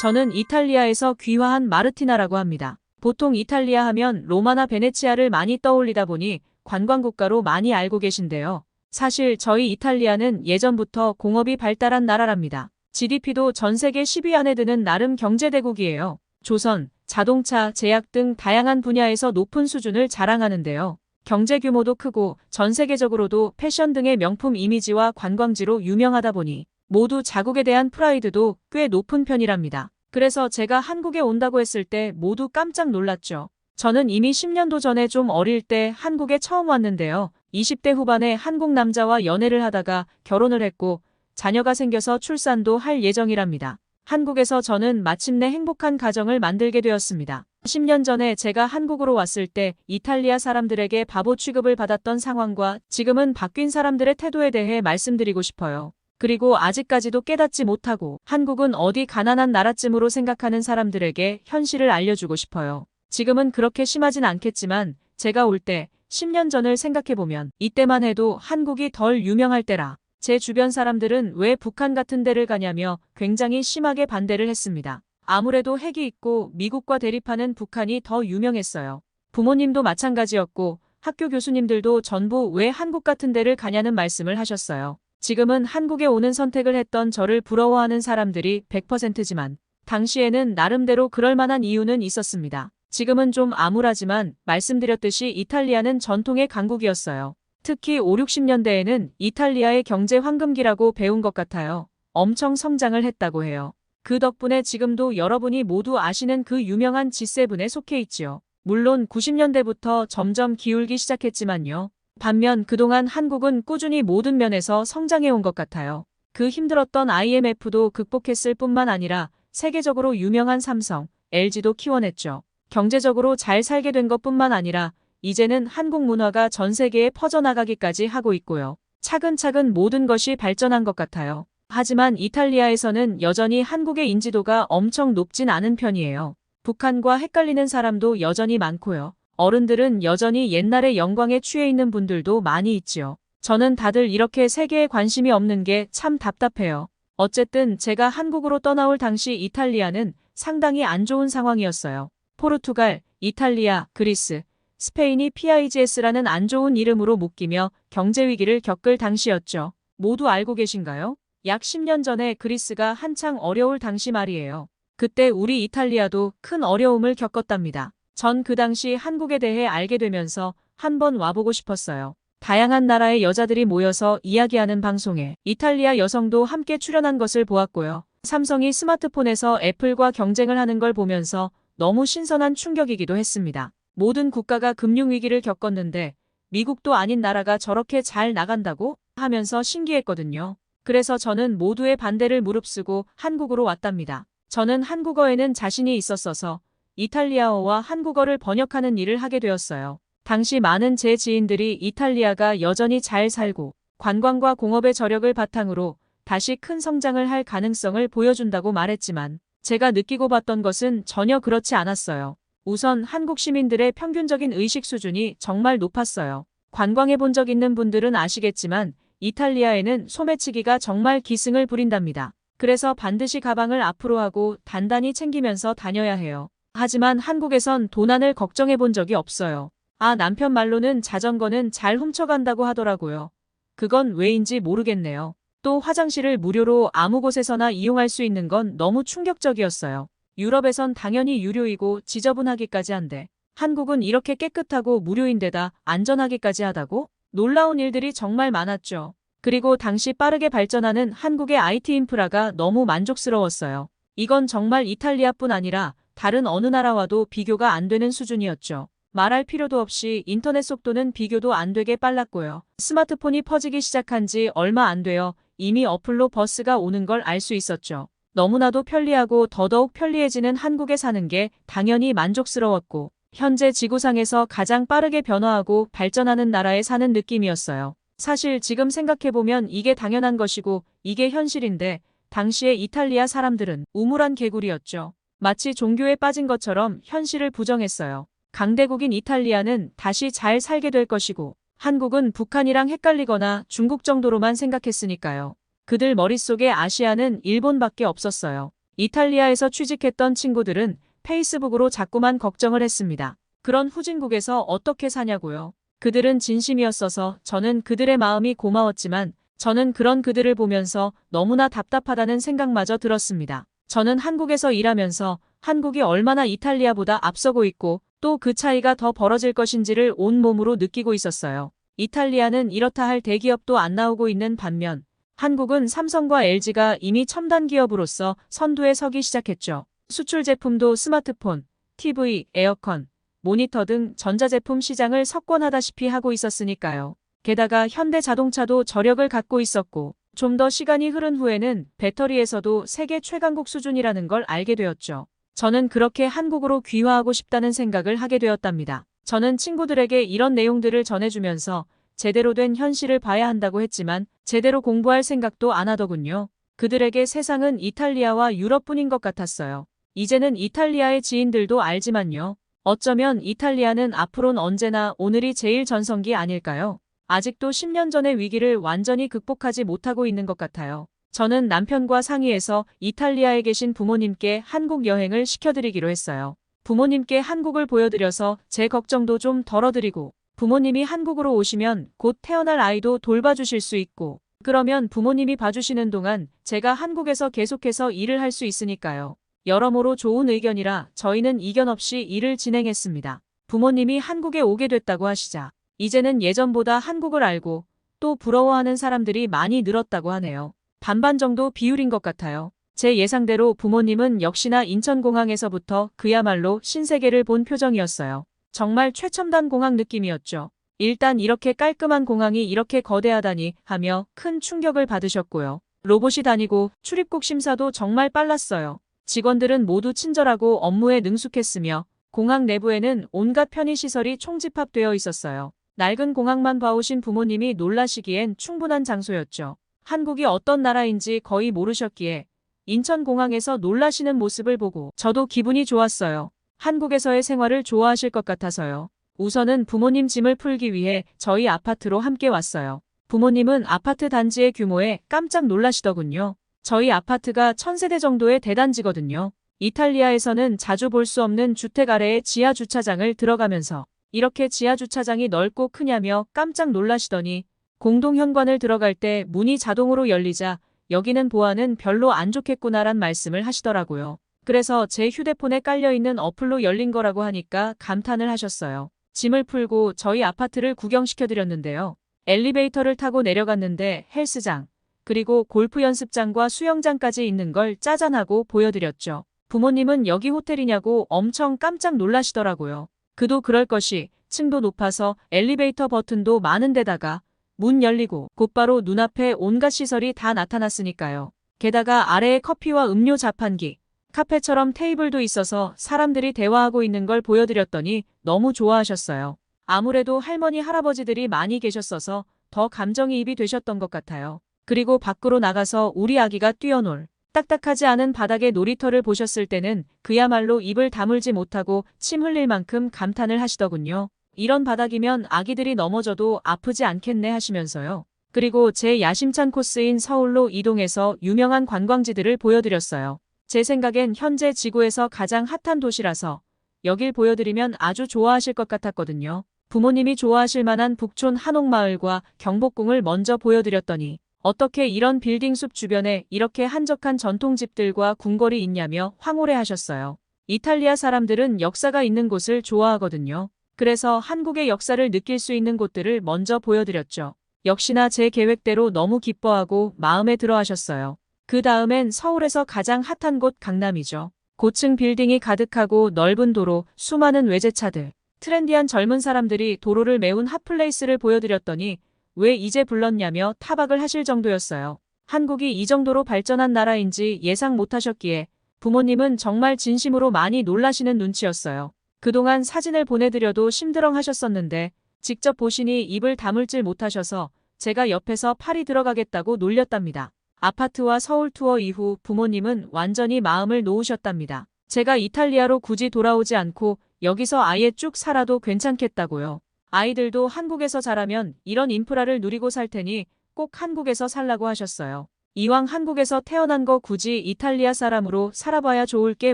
저는 이탈리아에서 귀화한 마르티나라고 합니다. 보통 이탈리아 하면 로마나 베네치아를 많이 떠올리다 보니 관광국가로 많이 알고 계신데요. 사실 저희 이탈리아는 예전부터 공업이 발달한 나라랍니다. GDP도 전 세계 10위 안에 드는 나름 경제대국이에요. 조선, 자동차, 제약 등 다양한 분야에서 높은 수준을 자랑하는데요. 경제 규모도 크고 전 세계적으로도 패션 등의 명품 이미지와 관광지로 유명하다 보니 모두 자국에 대한 프라이드도 꽤 높은 편이랍니다. 그래서 제가 한국에 온다고 했을 때 모두 깜짝 놀랐죠. 저는 이미 10년도 전에 좀 어릴 때 한국에 처음 왔는데요. 20대 후반에 한국 남자와 연애를 하다가 결혼을 했고 자녀가 생겨서 출산도 할 예정이랍니다. 한국에서 저는 마침내 행복한 가정을 만들게 되었습니다. 10년 전에 제가 한국으로 왔을 때 이탈리아 사람들에게 바보 취급을 받았던 상황과 지금은 바뀐 사람들의 태도에 대해 말씀드리고 싶어요. 그리고 아직까지도 깨닫지 못하고 한국은 어디 가난한 나라쯤으로 생각하는 사람들에게 현실을 알려주고 싶어요. 지금은 그렇게 심하진 않겠지만 제가 올 때 10년 전을 생각해보면 이때만 해도 한국이 덜 유명할 때라 제 주변 사람들은 왜 북한 같은 데를 가냐며 굉장히 심하게 반대를 했습니다. 아무래도 핵이 있고 미국과 대립하는 북한이 더 유명했어요. 부모님도 마찬가지였고 학교 교수님들도 전부 왜 한국 같은 데를 가냐는 말씀을 하셨어요. 지금은 한국에 오는 선택을 했던 저를 부러워하는 사람들이 100%지만 당시에는 나름대로 그럴 만한 이유는 있었습니다. 지금은 좀 암울하지만 말씀드렸듯이 이탈리아는 전통의 강국이었어요. 특히 5, 60년대에는 이탈리아의 경제 황금기라고 배운 것 같아요. 엄청 성장을 했다고 해요. 그 덕분에 지금도 여러분이 모두 아시는 그 유명한 G7에 속해 있지요. 물론 90년대부터 점점 기울기 시작했지만요. 반면 그동안 한국은 꾸준히 모든 면에서 성장해온 것 같아요. 그 힘들었던 IMF도 극복했을 뿐만 아니라 세계적으로 유명한 삼성, LG도 키워냈죠. 경제적으로 잘 살게 된 것뿐만 아니라 이제는 한국 문화가 전 세계에 퍼져나가기까지 하고 있고요. 차근차근 모든 것이 발전한 것 같아요. 하지만 이탈리아에서는 여전히 한국의 인지도가 엄청 높진 않은 편이에요. 북한과 헷갈리는 사람도 여전히 많고요. 어른들은 여전히 옛날의 영광에 취해 있는 분들도 많이 있지요. 저는 다들 이렇게 세계에 관심이 없는 게 참 답답해요. 어쨌든 제가 한국으로 떠나올 당시 이탈리아는 상당히 안 좋은 상황이었어요. 포르투갈, 이탈리아, 그리스, 스페인이 PIGS라는 안 좋은 이름으로 묶이며 경제 위기를 겪을 당시였죠. 모두 알고 계신가요? 약 10년 전에 그리스가 한창 어려울 당시 말이에요. 그때 우리 이탈리아도 큰 어려움을 겪었답니다. 전 그 당시 한국에 대해 알게 되면서 한번 와보고 싶었어요. 다양한 나라의 여자들이 모여서 이야기하는 방송에 이탈리아 여성도 함께 출연한 것을 보았고요. 삼성이 스마트폰에서 애플과 경쟁을 하는 걸 보면서 너무 신선한 충격이기도 했습니다. 모든 국가가 금융위기를 겪었는데 미국도 아닌 나라가 저렇게 잘 나간다고 하면서 신기했거든요. 그래서 저는 모두의 반대를 무릅쓰고 한국으로 왔답니다. 저는 한국어에는 자신이 있었어서 이탈리아어와 한국어를 번역하는 일을 하게 되었어요. 당시 많은 제 지인들이 이탈리아가 여전히 잘 살고 관광과 공업의 저력을 바탕으로 다시 큰 성장을 할 가능성을 보여준다고 말했지만 제가 느끼고 봤던 것은 전혀 그렇지 않았어요. 우선 한국 시민들의 평균적인 의식 수준이 정말 높았어요. 관광해 본 적 있는 분들은 아시겠지만 이탈리아에는 소매치기가 정말 기승을 부린답니다. 그래서 반드시 가방을 앞으로 하고 단단히 챙기면서 다녀야 해요. 하지만 한국에선 도난을 걱정해 본 적이 없어요. 아, 남편 말로는 자전거는 잘 훔쳐간다고 하더라고요. 그건 왜인지 모르겠네요. 또 화장실을 무료로 아무 곳에서나 이용할 수 있는 건 너무 충격적이었어요. 유럽에선 당연히 유료이고 지저분하기까지 한데 한국은 이렇게 깨끗하고 무료인데다 안전하기까지 하다고? 놀라운 일들이 정말 많았죠. 그리고 당시 빠르게 발전하는 한국의 IT 인프라가 너무 만족스러웠어요. 이건 정말 이탈리아뿐 아니라 다른 어느 나라와도 비교가 안 되는 수준이었죠. 말할 필요도 없이 인터넷 속도는 비교도 안 되게 빨랐고요. 스마트폰이 퍼지기 시작한 지 얼마 안 되어 이미 어플로 버스가 오는 걸 알 수 있었죠. 너무나도 편리하고 더더욱 편리해지는 한국에 사는 게 당연히 만족스러웠고 현재 지구상에서 가장 빠르게 변화하고 발전하는 나라에 사는 느낌이었어요. 사실 지금 생각해보면 이게 당연한 것이고 이게 현실인데 당시의 이탈리아 사람들은 우물안 개구리였죠. 마치 종교에 빠진 것처럼 현실을 부정했어요. 강대국인 이탈리아는 다시 잘 살게 될 것이고 한국은 북한이랑 헷갈리거나 중국 정도로만 생각했으니까요. 그들 머릿속에 아시아는 일본밖에 없었어요. 이탈리아에서 취직했던 친구들은 페이스북으로 자꾸만 걱정을 했습니다. 그런 후진국에서 어떻게 사냐고요. 그들은 진심이었어서 저는 그들의 마음이 고마웠지만 저는 그런 그들을 보면서 너무나 답답하다는 생각마저 들었습니다. 저는 한국에서 일하면서 한국이 얼마나 이탈리아보다 앞서고 있고 또 그 차이가 더 벌어질 것인지를 온몸으로 느끼고 있었어요. 이탈리아는 이렇다 할 대기업도 안 나오고 있는 반면 한국은 삼성과 LG가 이미 첨단 기업으로서 선두에 서기 시작했죠. 수출 제품도 스마트폰, TV, 에어컨, 모니터 등 전자제품 시장을 석권하다시피 하고 있었으니까요. 게다가 현대자동차도 저력을 갖고 있었고 좀 더 시간이 흐른 후에는 배터리에서도 세계 최강국 수준이라는 걸 알게 되었죠. 저는 그렇게 한국으로 귀화하고 싶다는 생각을 하게 되었답니다. 저는 친구들에게 이런 내용들을 전해주면서 제대로 된 현실을 봐야 한다고 했지만 제대로 공부할 생각도 안 하더군요. 그들에게 세상은 이탈리아와 유럽뿐인 것 같았어요. 이제는 이탈리아의 지인들도 알지만요. 어쩌면 이탈리아는 앞으론 언제나 오늘이 제일 전성기 아닐까요? 아직도 10년 전의 위기를 완전히 극복하지 못하고 있는 것 같아요. 저는 남편과 상의해서 이탈리아에 계신 부모님께 한국 여행을 시켜드리기로 했어요. 부모님께 한국을 보여드려서 제 걱정도 좀 덜어드리고 부모님이 한국으로 오시면 곧 태어날 아이도 돌봐주실 수 있고 그러면 부모님이 봐주시는 동안 제가 한국에서 계속해서 일을 할 수 있으니까요. 여러모로 좋은 의견이라 저희는 이견 없이 일을 진행했습니다. 부모님이 한국에 오게 됐다고 하시자 이제는 예전보다 한국을 알고 또 부러워하는 사람들이 많이 늘었다고 하네요. 반반 정도 비율인 것 같아요. 제 예상대로 부모님은 역시나 인천공항에서부터 그야말로 신세계를 본 표정이었어요. 정말 최첨단 공항 느낌이었죠. 일단 이렇게 깔끔한 공항이 이렇게 거대하다니 하며 큰 충격을 받으셨고요. 로봇이 다니고 출입국 심사도 정말 빨랐어요. 직원들은 모두 친절하고 업무에 능숙했으며 공항 내부에는 온갖 편의시설이 총집합되어 있었어요. 낡은 공항만 봐오신 부모님이 놀라시기엔 충분한 장소였죠. 한국이 어떤 나라인지 거의 모르셨기에 인천공항에서 놀라시는 모습을 보고 저도 기분이 좋았어요. 한국에서의 생활을 좋아하실 것 같아서요. 우선은 부모님 짐을 풀기 위해 저희 아파트로 함께 왔어요. 부모님은 아파트 단지의 규모에 깜짝 놀라시더군요. 저희 아파트가 1000세대 정도의 대단지거든요. 이탈리아에서는 자주 볼 수 없는 주택 아래의 지하 주차장을 들어가면서 이렇게 지하 주차장이 넓고 크냐며 깜짝 놀라시더니 공동 현관을 들어갈 때 문이 자동으로 열리자 여기는 보안은 별로 안 좋겠구나란 말씀을 하시더라고요. 그래서 제 휴대폰에 깔려있는 어플로 열린 거라고 하니까 감탄을 하셨어요. 짐을 풀고 저희 아파트를 구경시켜드렸는데요. 엘리베이터를 타고 내려갔는데 헬스장, 그리고 골프 연습장과 수영장까지 있는 걸 짜잔하고 보여드렸죠. 부모님은 여기 호텔이냐고 엄청 깜짝 놀라시더라고요. 그도 그럴 것이 층도 높아서 엘리베이터 버튼도 많은 데다가 문 열리고 곧바로 눈앞에 온갖 시설이 다 나타났으니까요. 게다가 아래에 커피와 음료 자판기, 카페처럼 테이블도 있어서 사람들이 대화하고 있는 걸 보여드렸더니 너무 좋아하셨어요. 아무래도 할머니, 할아버지들이 많이 계셨어서 더 감정이입이 되셨던 것 같아요. 그리고 밖으로 나가서 우리 아기가 뛰어놀 딱딱하지 않은 바닥의 놀이터를 보셨을 때는 그야말로 입을 다물지 못하고 침 흘릴 만큼 감탄을 하시더군요. 이런 바닥이면 아기들이 넘어져도 아프지 않겠네 하시면서요. 그리고 제 야심찬 코스인 서울로 이동해서 유명한 관광지들을 보여드렸어요. 제 생각엔 현재 지구에서 가장 핫한 도시라서 여길 보여드리면 아주 좋아하실 것 같았거든요. 부모님이 좋아하실 만한 북촌 한옥마을과 경복궁을 먼저 보여드렸더니 어떻게 이런 빌딩 숲 주변에 이렇게 한적한 전통집들과 궁궐이 있냐며 황홀해하셨어요. 이탈리아 사람들은 역사가 있는 곳을 좋아하거든요. 그래서 한국의 역사를 느낄 수 있는 곳들을 먼저 보여드렸죠. 역시나 제 계획대로 너무 기뻐하고 마음에 들어 하셨어요. 그 다음엔 서울에서 가장 핫한 곳 강남이죠. 고층 빌딩이 가득하고 넓은 도로, 수많은 외제차들, 트렌디한 젊은 사람들이 도로를 메운 핫플레이스를 보여드렸더니 왜 이제 불렀냐며 타박을 하실 정도였어요. 한국이 이 정도로 발전한 나라인지 예상 못하셨기에 부모님은 정말 진심으로 많이 놀라시는 눈치였어요. 그동안 사진을 보내드려도 심드렁 하셨었는데 직접 보시니 입을 다물질 못하셔서 제가 옆에서 팔이 들어가겠다고 놀렸답니다. 아파트와 서울 투어 이후 부모님은 완전히 마음을 놓으셨답니다. 제가 이탈리아로 굳이 돌아오지 않고 여기서 아예 쭉 살아도 괜찮겠다고요. 아이들도 한국에서 자라면 이런 인프라를 누리고 살 테니 꼭 한국에서 살라고 하셨어요. 이왕 한국에서 태어난 거 굳이 이탈리아 사람으로 살아봐야 좋을 게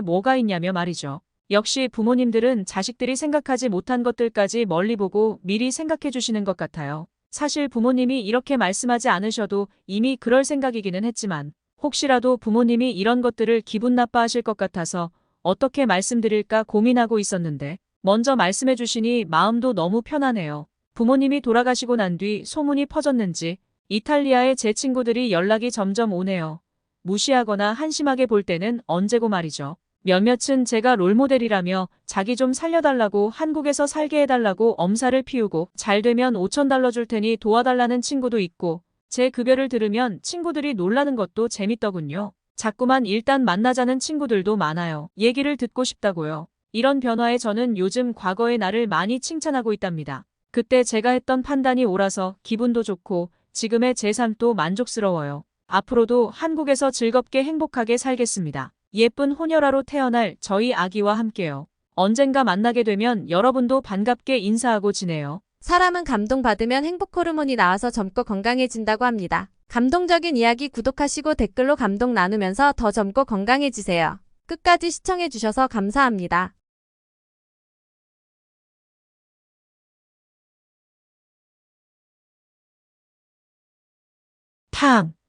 뭐가 있냐며 말이죠. 역시 부모님들은 자식들이 생각하지 못한 것들까지 멀리 보고 미리 생각해 주시는 것 같아요. 사실 부모님이 이렇게 말씀하지 않으셔도 이미 그럴 생각이기는 했지만 혹시라도 부모님이 이런 것들을 기분 나빠하실 것 같아서 어떻게 말씀드릴까 고민하고 있었는데 먼저 말씀해 주시니 마음도 너무 편하네요. 부모님이 돌아가시고 난 뒤 소문이 퍼졌는지 이탈리아에 제 친구들이 연락이 점점 오네요. 무시하거나 한심하게 볼 때는 언제고 말이죠. 몇몇은 제가 롤모델이라며 자기 좀 살려달라고 한국에서 살게 해달라고 엄살을 피우고 잘 되면 $5,000 줄 테니 도와달라는 친구도 있고 제 급여를 들으면 친구들이 놀라는 것도 재밌더군요. 자꾸만 일단 만나자는 친구들도 많아요. 얘기를 듣고 싶다고요. 이런 변화에 저는 요즘 과거의 나를 많이 칭찬하고 있답니다. 그때 제가 했던 판단이 옳아서 기분도 좋고 지금의 제 삶도 만족스러워요. 앞으로도 한국에서 즐겁게 행복하게 살겠습니다. 예쁜 호녀라로 태어날 저희 아기와 함께요. 언젠가 만나게 되면 여러분도 반갑게 인사하고 지내요. 사람은 감동받으면 행복 호르몬이 나와서 젊고 건강해진다고 합니다. 감동적인 이야기 구독하시고 댓글로 감동 나누면서 더 젊고 건강해지세요. 끝까지 시청해주셔서 감사합니다.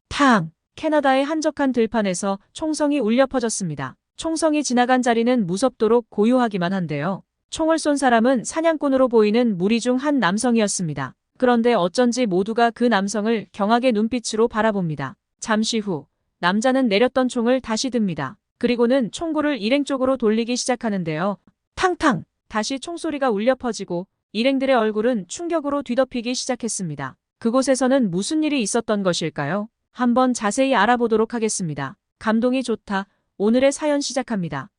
탕! 캐나다의 한적한 들판에서 총성이 울려 퍼졌습니다. 총성이 지나간 자리는 무섭도록 고요하기만 한데요. 총을 쏜 사람은 사냥꾼으로 보이는 무리 중 한 남성이었습니다. 그런데 어쩐지 모두가 그 남성을 경악의 눈빛으로 바라봅니다. 잠시 후 남자는 내렸던 총을 다시 듭니다. 그리고는 총구를 일행 쪽으로 돌리기 시작하는데요. 탕탕! 다시 총소리가 울려 퍼지고 일행들의 얼굴은 충격으로 뒤덮이기 시작했습니다. 그곳에서는 무슨 일이 있었던 것일까요? 한번 자세히 알아보도록 하겠습니다. 감동이 좋다. 오늘의 사연 시작합니다.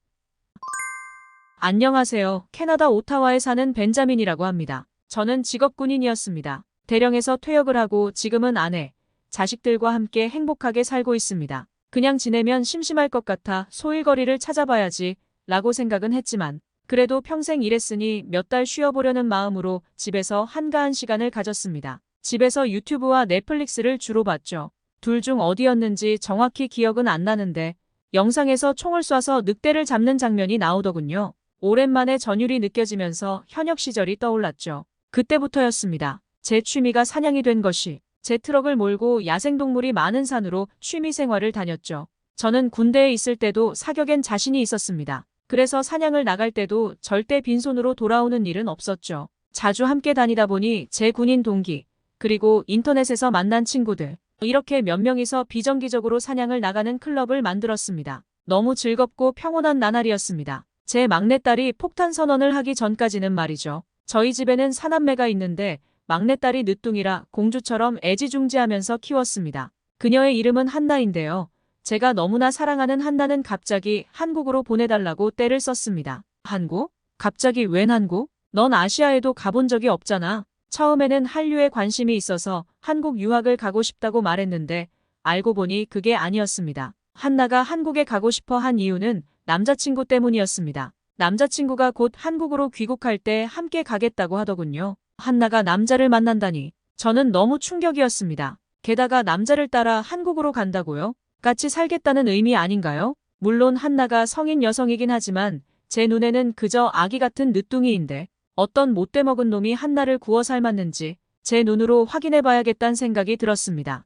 안녕하세요. 캐나다 오타와에 사는 벤자민이라고 합니다. 저는 직업 군인이었습니다. 대령에서 퇴역을 하고 지금은 아내, 자식들과 함께 행복하게 살고 있습니다. 그냥 지내면 심심할 것 같아 소일거리를 찾아봐야지 라고 생각은 했지만 그래도 평생 일했으니 몇 달 쉬어보려는 마음으로 집에서 한가한 시간을 가졌습니다. 집에서 유튜브와 넷플릭스를 주로 봤죠. 둘 중 어디였는지 정확히 기억은 안 나는데 영상에서 총을 쏴서 늑대를 잡는 장면이 나오더군요. 오랜만에 전율이 느껴지면서 현역 시절이 떠올랐죠. 그때부터였습니다. 제 취미가 사냥이 된 것이. 제 트럭을 몰고 야생동물이 많은 산으로 취미 생활을 다녔죠. 저는 군대에 있을 때도 사격엔 자신이 있었습니다. 그래서 사냥을 나갈 때도 절대 빈손으로 돌아오는 일은 없었죠. 자주 함께 다니다 보니 제 군인 동기, 그리고 인터넷에서 만난 친구들, 이렇게 몇 명이서 비정기적으로 사냥을 나가는 클럽을 만들었습니다. 너무 즐겁고 평온한 나날이었습니다. 제 막내딸이 폭탄 선언을 하기 전까지는 말이죠. 저희 집에는 사남매가 있는데 막내딸이 늦둥이라 공주처럼 애지중지하면서 키웠습니다. 그녀의 이름은 한나인데요. 제가 너무나 사랑하는 한나는 갑자기 한국으로 보내달라고 떼를 썼습니다. 한국? 갑자기 웬 한국? 넌 아시아에도 가본 적이 없잖아. 처음에는 한류에 관심이 있어서 한국 유학을 가고 싶다고 말했는데 알고 보니 그게 아니었습니다. 한나가 한국에 가고 싶어 한 이유는 남자친구 때문이었습니다. 남자친구가 곧 한국으로 귀국할 때 함께 가겠다고 하더군요. 한나가 남자를 만난다니 저는 너무 충격이었습니다. 게다가 남자를 따라 한국으로 간다고요? 같이 살겠다는 의미 아닌가요? 물론 한나가 성인 여성이긴 하지만 제 눈에는 그저 아기 같은 늦둥이인데 어떤 못돼 먹은 놈이 한나를 구워 삶았는지 제 눈으로 확인해 봐야겠다는 생각이 들었습니다.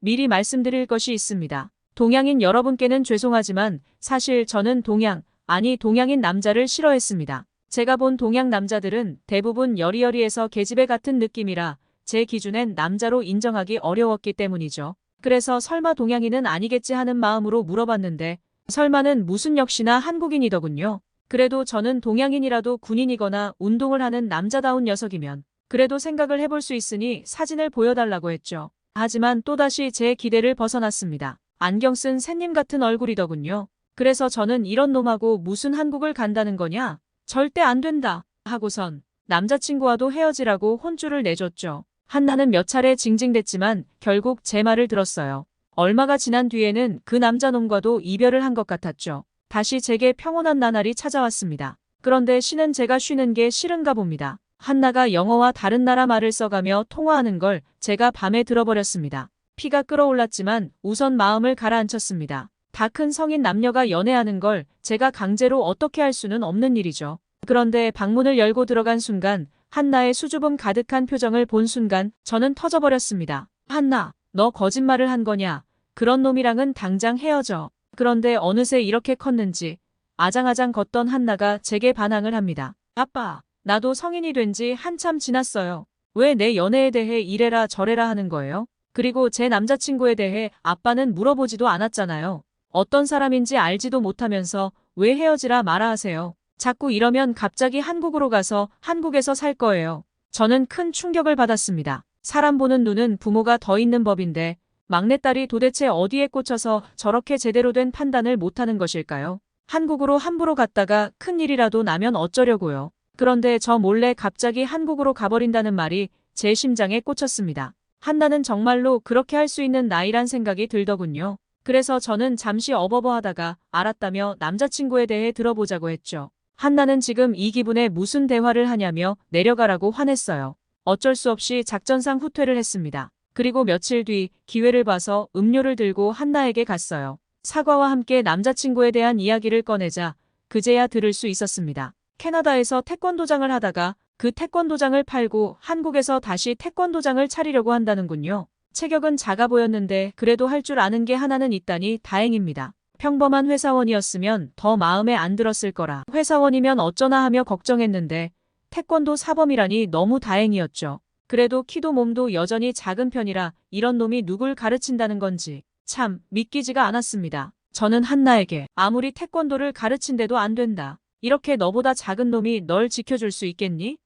미리 말씀드릴 것이 있습니다. 동양인 여러분께는 죄송하지만 사실 저는 동양인 남자를 싫어했습니다. 제가 본 동양 남자들은 대부분 여리여리해서 계집애 같은 느낌이라 제 기준엔 남자로 인정하기 어려웠기 때문이죠. 그래서 설마 동양인은 아니겠지 하는 마음으로 물어봤는데 설마는 무슨 역시나 한국인이더군요. 그래도 저는 동양인이라도 군인이거나 운동을 하는 남자다운 녀석이면 그래도 생각을 해볼 수 있으니 사진을 보여달라고 했죠. 하지만 또다시 제 기대를 벗어났습니다. 안경 쓴 새님 같은 얼굴이더군요. 그래서 저는 이런 놈하고 무슨 한국을 간다는 거냐? 절대 안 된다 하고선 남자친구와도 헤어지라고 혼쭐을 내줬죠. 한나는 몇 차례 징징댔지만 결국 제 말을 들었어요. 얼마가 지난 뒤에는 그 남자놈과도 이별을 한 것 같았죠. 다시 제게 평온한 나날이 찾아왔습니다. 그런데 쉬는 제가 쉬는 게 싫은가 봅니다. 한나가 영어와 다른 나라 말을 써가며 통화하는 걸 제가 밤에 들어버렸습니다. 피가 끓어올랐지만 우선 마음을 가라앉혔습니다. 다 큰 성인 남녀가 연애하는 걸 제가 강제로 어떻게 할 수는 없는 일이죠. 그런데 방문을 열고 들어간 순간 한나의 수줍음 가득한 표정을 본 순간 저는 터져버렸습니다. 한나, 너 거짓말을 한 거냐? 그런 놈이랑은 당장 헤어져. 그런데 어느새 이렇게 컸는지 아장아장 걷던 한나가 제게 반항을 합니다. 아빠, 나도 성인이 된 지 한참 지났어요. 왜 내 연애에 대해 이래라 저래라 하는 거예요? 그리고 제 남자친구에 대해 아빠는 물어보지도 않았잖아요. 어떤 사람인지 알지도 못하면서 왜 헤어지라 마라 하세요. 자꾸 이러면 갑자기 한국으로 가서 한국에서 살 거예요. 저는 큰 충격을 받았습니다. 사람 보는 눈은 부모가 더 있는 법인데 막내딸이 도대체 어디에 꽂혀서 저렇게 제대로 된 판단을 못하는 것일까요? 한국으로 함부로 갔다가 큰일이라도 나면 어쩌려고요. 그런데 저 몰래 갑자기 한국으로 가버린다는 말이 제 심장에 꽂혔습니다. 한나는 정말로 그렇게 할 수 있는 나이란 생각이 들더군요. 그래서 저는 잠시 어버버하다가 알았다며 남자친구에 대해 들어보자고 했죠. 한나는 지금 이 기분에 무슨 대화를 하냐며 내려가라고 화냈어요. 어쩔 수 없이 작전상 후퇴를 했습니다. 그리고 며칠 뒤 기회를 봐서 음료를 들고 한나에게 갔어요. 사과와 함께 남자친구에 대한 이야기를 꺼내자 그제야 들을 수 있었습니다. 캐나다에서 태권도장을 하다가 그 태권도장을 팔고 한국에서 다시 태권도장을 차리려고 한다는군요. 체격은 작아 보였는데 그래도 할 줄 아는 게 하나는 있다니 다행입니다. 평범한 회사원이었으면 더 마음에 안 들었을 거라. 회사원이면 어쩌나 하며 걱정했는데 태권도 사범이라니 너무 다행이었죠. 그래도 키도 몸도 여전히 작은 편이라 이런 놈이 누굴 가르친다는 건지 참 믿기지가 않았습니다. 저는 한나에게 아무리 태권도를 가르친대도 안 된다. 이렇게 너보다 작은 놈이 널 지켜줄 수 있겠니?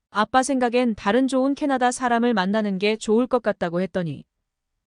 아빠 생각엔 다른 좋은 캐나다 사람을 만나는 게 좋을 것 같다고 했더니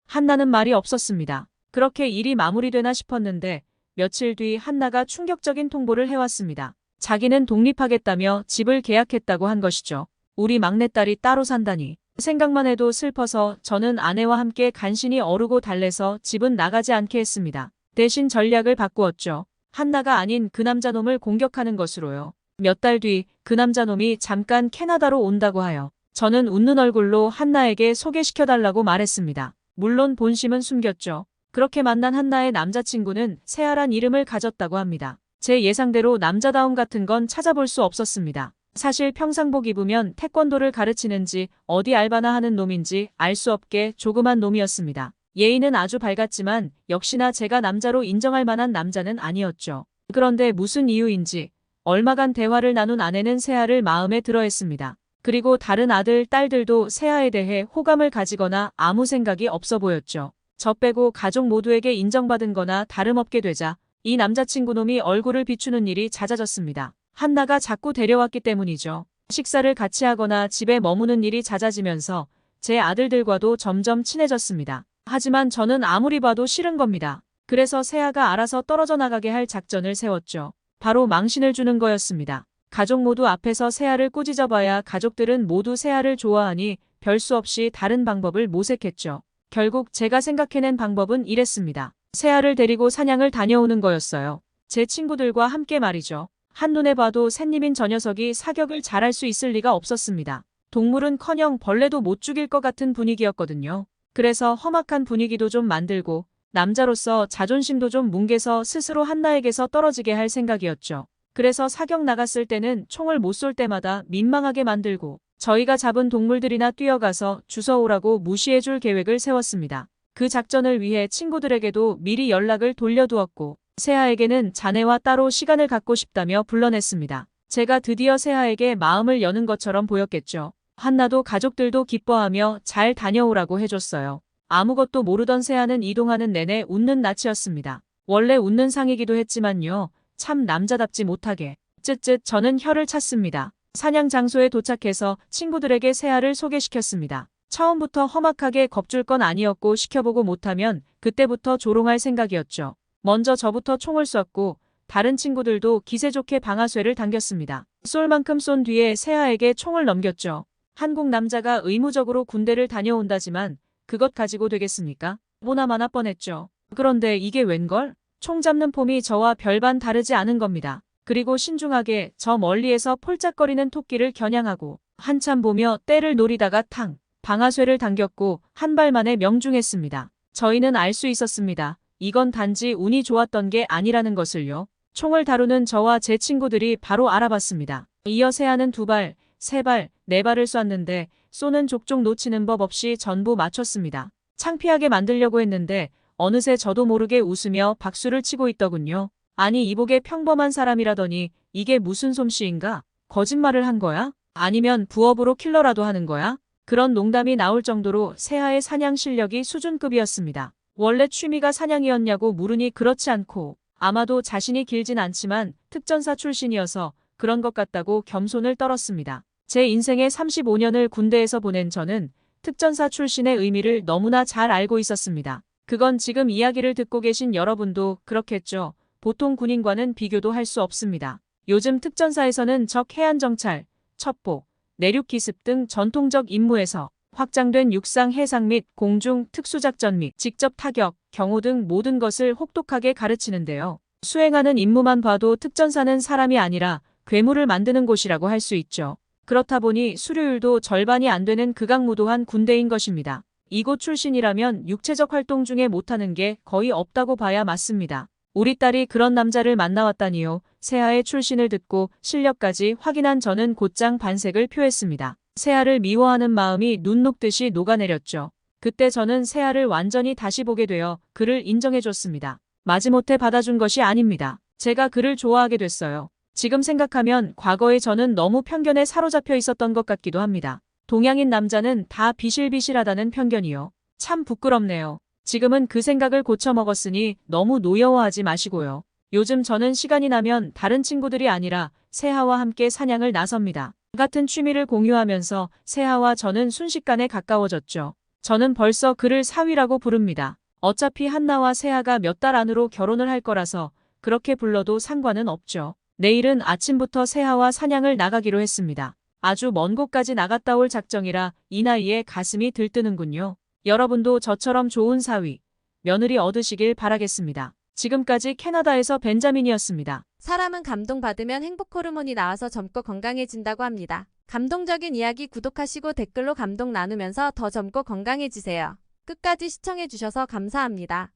한나는 말이 없었습니다. 그렇게 일이 마무리되나 싶었는데 며칠 뒤 한나가 충격적인 통보를 해왔습니다. 자기는 독립하겠다며 집을 계약했다고 한 것이죠. 우리 막내딸이 따로 산다니. 생각만 해도 슬퍼서 저는 아내와 함께 간신히 어르고 달래서 집은 나가지 않게 했습니다. 대신 전략을 바꾸었죠. 한나가 아닌 그 남자놈을 공격하는 것으로요. 몇 달 뒤 그 남자놈이 잠깐 캐나다로 온다고 하여 저는 웃는 얼굴로 한나에게 소개시켜달라고 말했습니다. 물론 본심은 숨겼죠. 그렇게 만난 한나의 남자친구는 세아란 이름을 가졌다고 합니다. 제 예상대로 남자다움 같은 건 찾아볼 수 없었습니다. 사실 평상복 입으면 태권도를 가르치는지 어디 알바나 하는 놈인지 알 수 없게 조그만 놈이었습니다. 예의는 아주 밝았지만 역시나 제가 남자로 인정할 만한 남자는 아니었죠. 그런데 무슨 이유인지 얼마간 대화를 나눈 아내는 세아를 마음에 들어했습니다. 그리고 다른 아들, 딸들도 세아에 대해 호감을 가지거나 아무 생각이 없어 보였죠. 저 빼고 가족 모두에게 인정받은 거나 다름없게 되자 이 남자친구놈이 얼굴을 비추는 일이 잦아졌습니다. 한나가 자꾸 데려왔기 때문이죠. 식사를 같이 하거나 집에 머무는 일이 잦아지면서 제 아들들과도 점점 친해졌습니다. 하지만 저는 아무리 봐도 싫은 겁니다. 그래서 세아가 알아서 떨어져 나가게 할 작전을 세웠죠. 바로 망신을 주는 거였습니다. 가족 모두 앞에서 세아를 꾸짖어봐야 가족들은 모두 세아를 좋아하니 별 수 없이 다른 방법을 모색했죠. 결국 제가 생각해낸 방법은 이랬습니다. 세아를 데리고 사냥을 다녀오는 거였어요. 제 친구들과 함께 말이죠. 한눈에 봐도 샌님인 저 녀석이 사격을 잘할 수 있을 리가 없었습니다. 동물은커녕 벌레도 못 죽일 것 같은 분위기였거든요. 그래서 험악한 분위기도 좀 만들고 남자로서 자존심도 좀 뭉개서 스스로 한나에게서 떨어지게 할 생각이었죠. 그래서 사격 나갔을 때는 총을 못 쏠 때마다 민망하게 만들고 저희가 잡은 동물들이나 뛰어가서 주워오라고 무시해줄 계획을 세웠습니다. 그 작전을 위해 친구들에게도 미리 연락을 돌려두었고 세아에게는 자네와 따로 시간을 갖고 싶다며 불러냈습니다. 제가 드디어 세아에게 마음을 여는 것처럼 보였겠죠. 한나도 가족들도 기뻐하며 잘 다녀오라고 해줬어요. 아무것도 모르던 세아는 이동하는 내내 웃는 낯이었습니다. 원래 웃는 상이기도 했지만요. 참 남자답지 못하게. 쯧쯧 저는 혀를 찼습니다. 사냥 장소에 도착해서 친구들에게 세아를 소개시켰습니다. 처음부터 험악하게 겁줄 건 아니었고 시켜보고 못하면 그때부터 조롱할 생각이었죠. 먼저 저부터 총을 쐈고 다른 친구들도 기세 좋게 방아쇠를 당겼습니다. 쏠 만큼 쏜 뒤에 세아에게 총을 넘겼죠. 한국 남자가 의무적으로 군대를 다녀온다지만 그것 가지고 되겠습니까? 보나 마나 뻔했죠. 그런데 이게 웬걸? 총 잡는 폼이 저와 별반 다르지 않은 겁니다. 그리고 신중하게 저 멀리에서 폴짝거리는 토끼를 겨냥하고 한참 보며 때를 노리다가 탕! 방아쇠를 당겼고 한 발 만에 명중했습니다. 저희는 알 수 있었습니다. 이건 단지 운이 좋았던 게 아니라는 것을요. 총을 다루는 저와 제 친구들이 바로 알아봤습니다. 이어 세아는 2발, 3발, 4발을 쐈는데 쏘는 족족 놓치는 법 없이 전부 맞췄습니다. 창피하게 만들려고 했는데 어느새 저도 모르게 웃으며 박수를 치고 있더군요. 아니 이보게 평범한 사람이라더니 이게 무슨 솜씨인가? 거짓말을 한 거야? 아니면 부업으로 킬러라도 하는 거야? 그런 농담이 나올 정도로 세아의 사냥 실력이 수준급이었습니다. 원래 취미가 사냥이었냐고 물으니 그렇지 않고 아마도 자신이 길진 않지만 특전사 출신이어서 그런 것 같다고 겸손을 떨었습니다. 제 인생의 35년을 군대에서 보낸 저는 특전사 출신의 의미를 너무나 잘 알고 있었습니다. 그건 지금 이야기를 듣고 계신 여러분도 그렇겠죠. 보통 군인과는 비교도 할 수 없습니다. 요즘 특전사에서는 적 해안정찰, 첩보, 내륙기습 등 전통적 임무에서 확장된 육상 해상 및 공중 특수작전 및 직접 타격, 경호 등 모든 것을 혹독하게 가르치는데요. 수행하는 임무만 봐도 특전사는 사람이 아니라 괴물을 만드는 곳이라고 할 수 있죠. 그렇다 보니 수료율도 절반이 안 되는 극악무도한 군대인 것입니다. 이곳 출신이라면 육체적 활동 중에 못하는 게 거의 없다고 봐야 맞습니다. 우리 딸이 그런 남자를 만나왔다니요. 세아의 출신을 듣고 실력까지 확인한 저는 곧장 반색을 표했습니다. 세아를 미워하는 마음이 눈 녹듯이 녹아내렸죠. 그때 저는 세아를 완전히 다시 보게 되어 그를 인정해줬습니다. 마지못해 받아준 것이 아닙니다. 제가 그를 좋아하게 됐어요. 지금 생각하면 과거에 저는 너무 편견에 사로잡혀 있었던 것 같기도 합니다. 동양인 남자는 다 비실비실하다는 편견이요. 참 부끄럽네요. 지금은 그 생각을 고쳐먹었으니 너무 노여워하지 마시고요. 요즘 저는 시간이 나면 다른 친구들이 아니라 세아와 함께 사냥을 나섭니다. 같은 취미를 공유하면서 세아와 저는 순식간에 가까워졌죠. 저는 벌써 그를 사위라고 부릅니다. 어차피 한나와 세아가 몇 달 안으로 결혼을 할 거라서 그렇게 불러도 상관은 없죠. 내일은 아침부터 세아와 사냥을 나가기로 했습니다. 아주 먼 곳까지 나갔다 올 작정이라 이 나이에 가슴이 들뜨는군요. 여러분도 저처럼 좋은 사위, 며느리 얻으시길 바라겠습니다. 지금까지 캐나다에서 벤자민이었습니다. 사람은 감동받으면 행복 호르몬이 나와서 젊고 건강해진다고 합니다. 감동적인 이야기 구독하시고 댓글로 감동 나누면서 더 젊고 건강해지세요. 끝까지 시청해주셔서 감사합니다.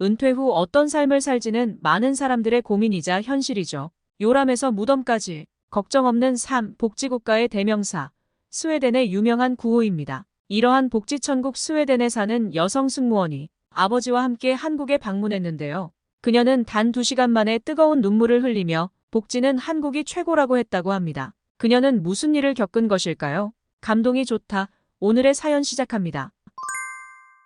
은퇴 후 어떤 삶을 살지는 많은 사람들의 고민이자 현실이죠. 요람에서 무덤까지 걱정 없는 삶, 복지국가의 대명사, 스웨덴의 유명한 구호입니다. 이러한 복지천국 스웨덴에 사는 여성 승무원이 아버지와 함께 한국에 방문했는데요. 그녀는 단 2시간 만에 뜨거운 눈물을 흘리며 복지는 한국이 최고라고 했다고 합니다. 그녀는 무슨 일을 겪은 것일까요? 감동이 좋다. 오늘의 사연 시작합니다.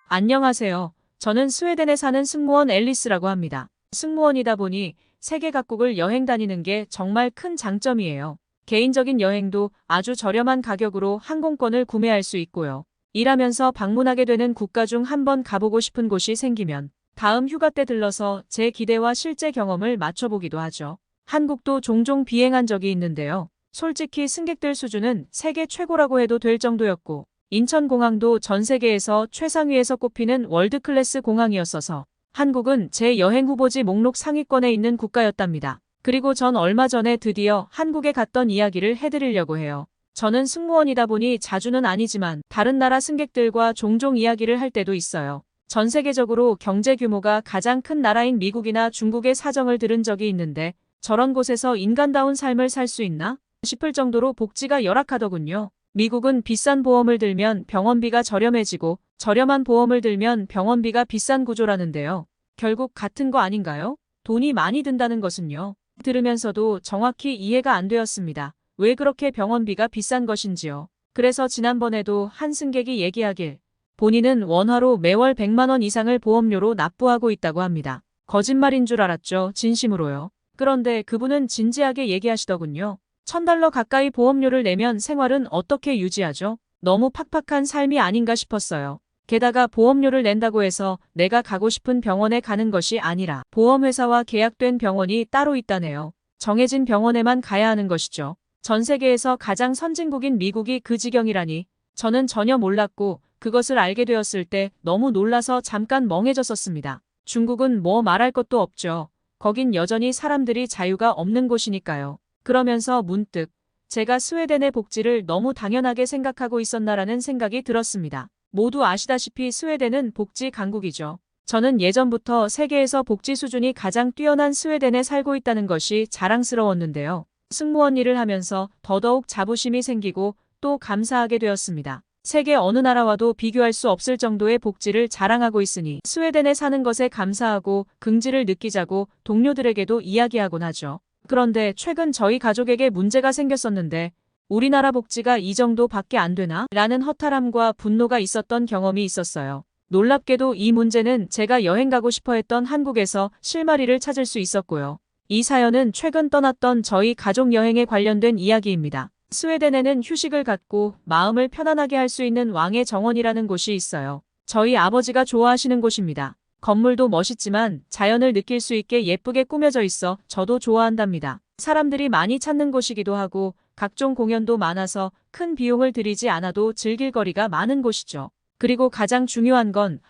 안녕하세요. 저는 스웨덴에 사는 승무원 앨리스라고 합니다. 승무원이다 보니 세계 각국을 여행 다니는 게 정말 큰 장점이에요. 개인적인 여행도 아주 저렴한 가격으로 항공권을 구매할 수 있고요. 일하면서 방문하게 되는 국가 중 한번 가보고 싶은 곳이 생기면 다음 휴가 때 들러서 제 기대와 실제 경험을 맞춰보기도 하죠. 한국도 종종 비행한 적이 있는데요. 솔직히 승객들 수준은 세계 최고라고 해도 될 정도였고 인천공항도 전 세계에서 최상위에서 꼽히는 월드클래스 공항이었어서 한국은 제 여행 후보지 목록 상위권에 있는 국가였답니다. 그리고 전 얼마 전에 드디어 한국에 갔던 이야기를 해드리려고 해요. 저는 승무원이다 보니 자주는 아니지만 다른 나라 승객들과 종종 이야기를 할 때도 있어요. 전 세계적으로 경제 규모가 가장 큰 나라인 미국이나 중국의 사정을 들은 적이 있는데 저런 곳에서 인간다운 삶을 살 수 있나 싶을 정도로 복지가 열악하더군요. 미국은 비싼 보험을 들면 병원비가 저렴해지고 저렴한 보험을 들면 병원비가 비싼 구조라는데요. 결국 같은 거 아닌가요? 돈이 많이 든다는 것은요. 들으면서도 정확히 이해가 안 되었습니다. 왜 그렇게 병원비가 비싼 것인지요. 그래서 지난번에도 한 승객이 얘기하길 본인은 원화로 매월 100만 원 이상을 보험료로 납부하고 있다고 합니다. 거짓말인 줄 알았죠. 진심으로요. 그런데 그분은 진지하게 얘기하시더군요. $1000 가까이 보험료를 내면 생활은 어떻게 유지하죠? 너무 팍팍한 삶이 아닌가 싶었어요. 게다가 보험료를 낸다고 해서 내가 가고 싶은 병원에 가는 것이 아니라 보험회사와 계약된 병원이 따로 있다네요. 정해진 병원에만 가야 하는 것이죠. 전 세계에서 가장 선진국인 미국이 그 지경이라니 저는 전혀 몰랐고 그것을 알게 되었을 때 너무 놀라서 잠깐 멍해졌었습니다. 중국은 뭐 말할 것도 없죠. 거긴 여전히 사람들이 자유가 없는 곳이니까요. 그러면서 문득 제가 스웨덴의 복지를 너무 당연하게 생각하고 있었나라는 생각이 들었습니다. 모두 아시다시피 스웨덴은 복지 강국이죠. 저는 예전부터 세계에서 복지 수준이 가장 뛰어난 스웨덴에 살고 있다는 것이 자랑스러웠는데요. 승무원 일을 하면서 더더욱 자부심이 생기고 또 감사하게 되었습니다. 세계 어느 나라와도 비교할 수 없을 정도의 복지를 자랑하고 있으니 스웨덴에 사는 것에 감사하고 긍지를 느끼자고 동료들에게도 이야기하곤 하죠. 그런데 최근 저희 가족에게 문제가 생겼었는데 우리나라 복지가 이 정도밖에 안 되나? 라는 허탈함과 분노가 있었던 경험이 있었어요. 놀랍게도 이 문제는 제가 여행 가고 싶어 했던 한국에서 실마리를 찾을 수 있었고요. 이 사연은 최근 떠났던 저희 가족 여행에 관련된 이야기입니다. 스웨덴에는 휴식을 갖고 마음을 편안하게 할 수 있는 왕의 정원이라는 곳이 있어요. 저희 아버지가 좋아하시는 곳입니다. 건물도 멋있지만 자연을 느낄 수 있게 예쁘게 꾸며져 있어 저도 좋아한답니다. 사람들이 많이 찾는 곳이기도 하고 각종 공연도 많아서 큰 비용을 들이지 않아도 즐길 거리가 많은 곳이죠. 그리고 가장 중요한 건